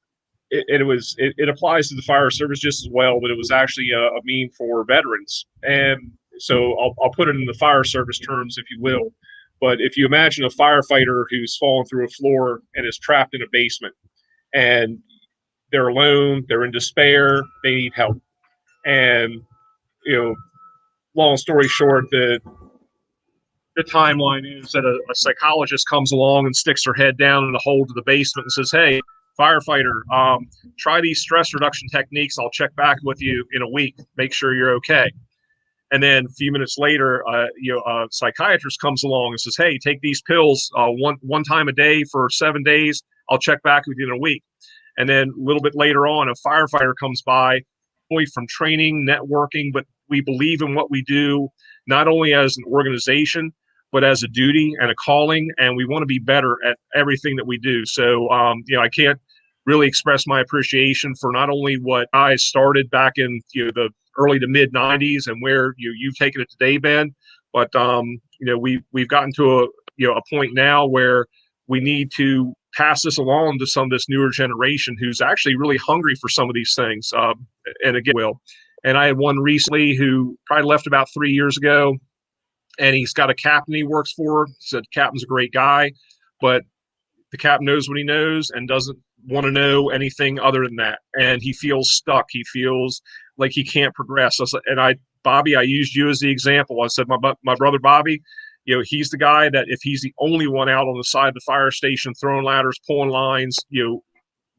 it applies to the fire service just as well, but it was actually a meme for veterans. And so I'll put it in the fire service terms, if you will. But if you imagine a firefighter who's fallen through a floor and is trapped in a basement, and they're alone, they're in despair, they need help. And, long story short, the timeline is that a psychologist comes along and sticks her head down in the hole to the basement and says, "Hey, firefighter, try these stress reduction techniques. I'll check back with you in a week. Make sure you're okay." And then a few minutes later, a psychiatrist comes along and says, "Hey, take these pills one time a day for 7 days. I'll check back with you in a week." And then a little bit later on, a firefighter comes by, only from training, networking, but we believe in what we do, not only as an organization, but as a duty and a calling, and we want to be better at everything that we do. So, I can't really express my appreciation for not only what I started back in the early to mid '90s and where you've taken it today, Ben, but we've gotten to a point now where we need to pass this along to some of this newer generation who's actually really hungry for some of these things. And again, and I had one recently who probably left about 3 years ago, and he's got a captain he works for. He said, "Captain's a great guy, but the captain knows what he knows and doesn't want to know anything other than that." And he feels stuck. He feels like he can't progress. Bobby, I used you as the example. I said, my brother Bobby, he's the guy that if he's the only one out on the side of the fire station, throwing ladders, pulling lines,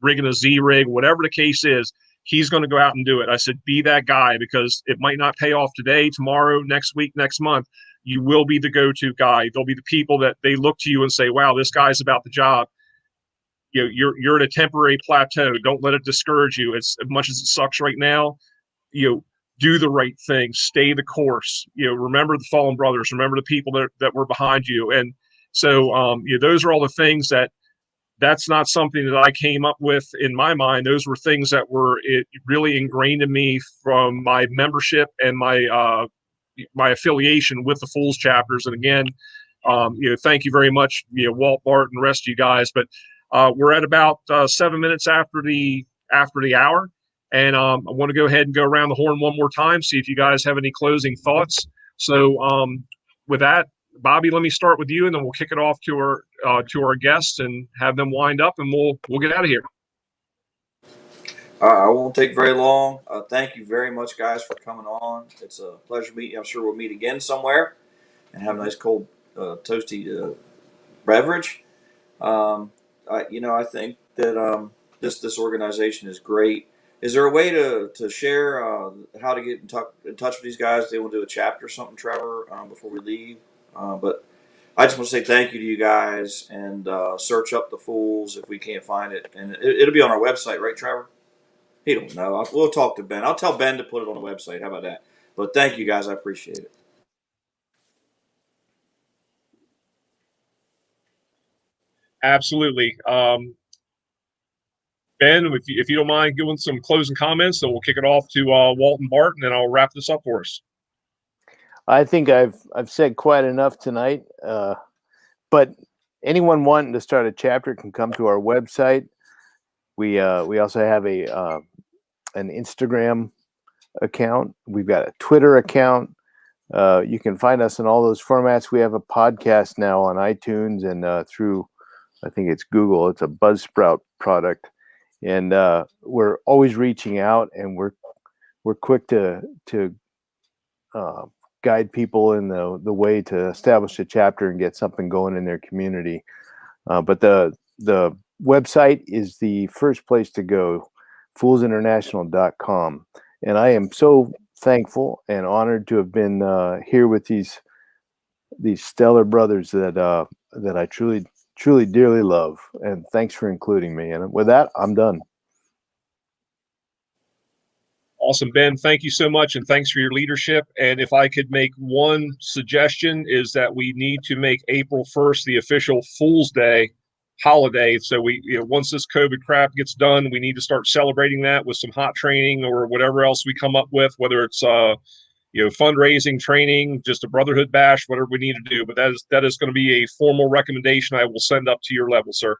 rigging a Z-rig, whatever the case is, he's going to go out and do it. I said, be that guy, because it might not pay off today, tomorrow, next week, next month. You will be the go-to guy. There'll be the people that they look to you and say, "Wow, this guy's about the job." You're at a temporary plateau. Don't let it discourage you. As much as it sucks right now, do the right thing. Stay the course. Remember the fallen brothers. Remember the people that were behind you. And so, those are all the things that's not something that I came up with in my mind. Those were things that were really ingrained in me from my membership and my affiliation with the Fools chapters. And again, thank you very much, Walt, Bart, and the rest of you guys. But we're at about 7 minutes after the hour, and I want to go ahead and go around the horn one more time, see if you guys have any closing thoughts. So with that, Bobby, let me start with you, and then we'll kick it off to our guests and have them wind up, and we'll get out of here. I won't take very long. Thank you very much, guys, for coming on. It's a pleasure meeting you. I'm sure we'll meet again somewhere and have a nice cold, toasty beverage. I think that this organization is great. Is there a way to share how to get in touch with these guys? They want to do a chapter or something, Trevor, before we leave. But I just want to say thank you to you guys, and search up the Fools if we can't find it. And it'll be on our website, right, Trevor? He don't know. We'll talk to Ben. I'll tell Ben to put it on the website. How about that? But thank you, guys. I appreciate it. Absolutely. Ben, if you don't mind giving some closing comments, then we'll kick it off to Walt and Bart, and then I'll wrap this up for us. I think I've said quite enough tonight, but anyone wanting to start a chapter can come to our website. We also have an Instagram account. We've got a Twitter account. You can find us in all those formats. We have a podcast now on iTunes and through, I think it's Google. It's a Buzzsprout product, and we're always reaching out, and we're quick to guide people in the way to establish a chapter and get something going in their community. But the website is the first place to go, foolsinternational.com. And I am so thankful and honored to have been here with these these stellar brothers that I truly dearly love. And thanks for including me. And with that, I'm done. Awesome, Ben. Thank you so much, and thanks for your leadership. And if I could make one suggestion, is that we need to make April 1st the official Fool's Day holiday. So once this COVID crap gets done, we need to start celebrating that with some hot training or whatever else we come up with, whether it's fundraising, training, just a brotherhood bash, whatever we need to do. But that is going to be a formal recommendation I will send up to your level, sir.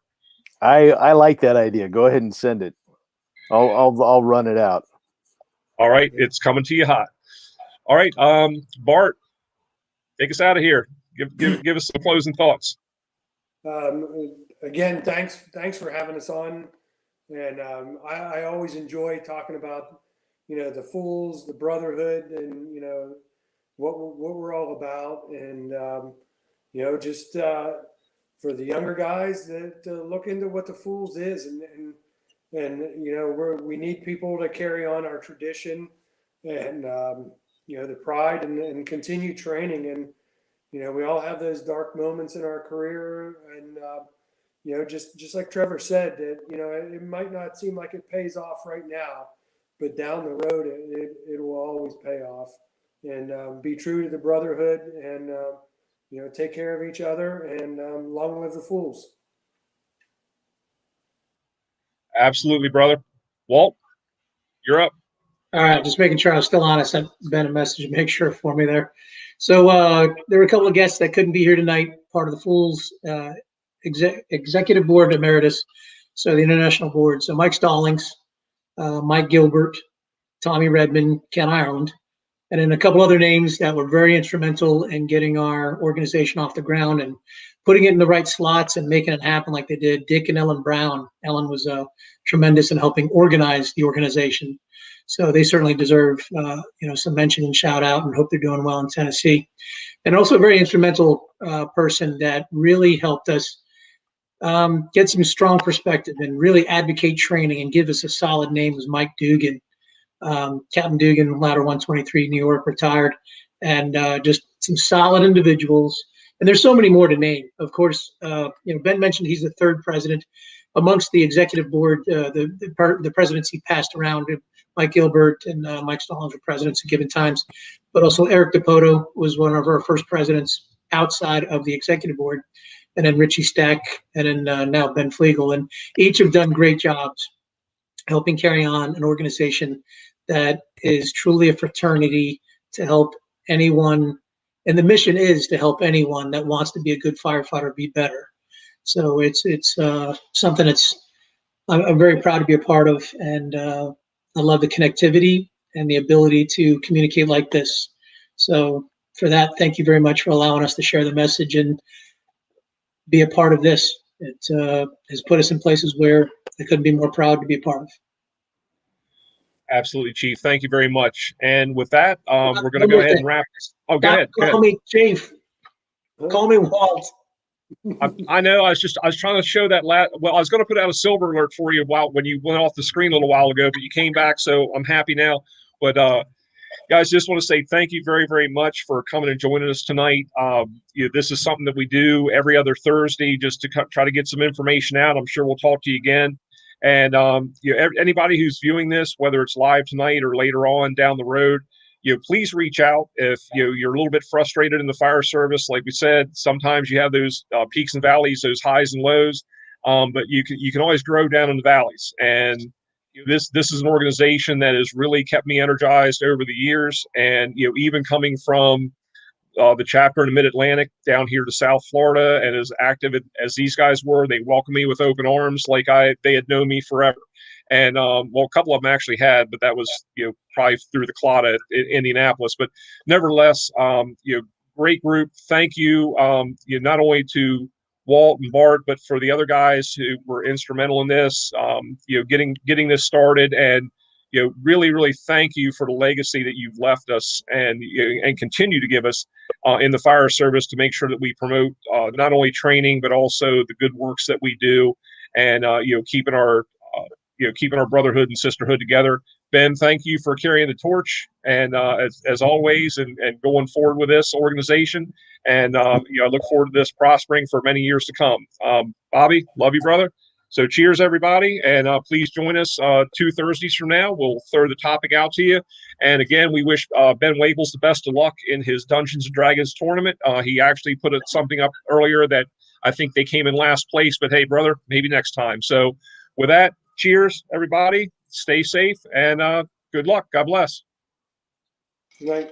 I like that idea. Go ahead and send it. I'll run it out. All right, it's coming to you hot. All right, Bart, take us out of here. Give us some closing thoughts. Again, thanks for having us on. And I always enjoy talking about, the Fools, the brotherhood, and what we're all about. And just for the younger guys that look into what the Fools is, and we need people to carry on our tradition and the pride and continue training. And we all have those dark moments in our career, and just like Trevor said, that it might not seem like it pays off right now, but down the road it will always pay off. And be true to the brotherhood, and take care of each other, and long live the Fools. Absolutely, brother. Walt, you're up. All right, just making sure I was still on. I sent Ben a message to make sure for me there. So there were a couple of guests that couldn't be here tonight, part of the Fools Executive Board Emeritus, so the International Board. So Mike Stallings, Mike Gilbert, Tommy Redmond, Ken Ireland, and then a couple other names that were very instrumental in getting our organization off the ground and putting it in the right slots and making it happen like they did. Dick and Ellen Brown. Ellen was tremendous in helping organize the organization. So they certainly deserve some mention and shout out, and hope they're doing well in Tennessee. And also a very instrumental person that really helped us get some strong perspective and really advocate training and give us a solid name was Mike Dugan. Captain Dugan, Ladder 123, New York, retired, and just some solid individuals. And there's so many more to name. Of course, Ben mentioned he's the third president. Amongst the executive board, the presidency passed around. Mike Gilbert and Mike Stallings were presidents at given times, but also Eric DePoto was one of our first presidents outside of the executive board, and then Richie Stack, and then now Ben Flegel. And each have done great jobs helping carry on an organization that is truly a fraternity to help anyone. And the mission is to help anyone that wants to be a good firefighter be better. So it's something that's I'm very proud to be a part of, and I love the connectivity and the ability to communicate like this. So for that, thank you very much for allowing us to share the message and be a part of this. It has put us in places where I couldn't be more proud to be a part of. Absolutely, Chief. Thank you very much. And with that, we're going to go ahead and wrap. Oh, go ahead. Call me Chief. Call me Walt. I know. I was trying to show that. I was going to put out a silver alert for you when you went off the screen a little while ago, but you came back, so I'm happy now. But guys, just want to say thank you very, very much for coming and joining us tonight. This is something that we do every other Thursday just to try to get some information out. I'm sure we'll talk to you again. And anybody who's viewing this, whether it's live tonight or later on down the road, please reach out if you're a little bit frustrated in the fire service. Like we said, sometimes you have those peaks and valleys, those highs and lows, but you can always grow down in the valleys. And this is an organization that has really kept me energized over the years. And even coming from the chapter in the Mid-Atlantic down here to South Florida, and as active as these guys were, they welcomed me with open arms like they had known me forever. And a couple of them actually had, but that was probably through the clot at Indianapolis. But nevertheless, great group. Thank you, not only to Walt and Bart, but for the other guys who were instrumental in this, getting this started. And really, really thank you for the legacy that you've left us and continue to give us in the fire service to make sure that we promote not only training but also the good works that we do, and keeping our brotherhood and sisterhood together. Ben, thank you for carrying the torch, and as always, and going forward with this organization. And I look forward to this prospering for many years to come. Bobby, love you, brother. So cheers, everybody, and please join us 2 Thursdays from now. We'll throw the topic out to you. And again, we wish Ben Waples the best of luck in his Dungeons and Dragons tournament. He actually put something up earlier that I think they came in last place, but hey, brother, maybe next time. So with that, cheers, everybody. Stay safe, and good luck. God bless. Good night.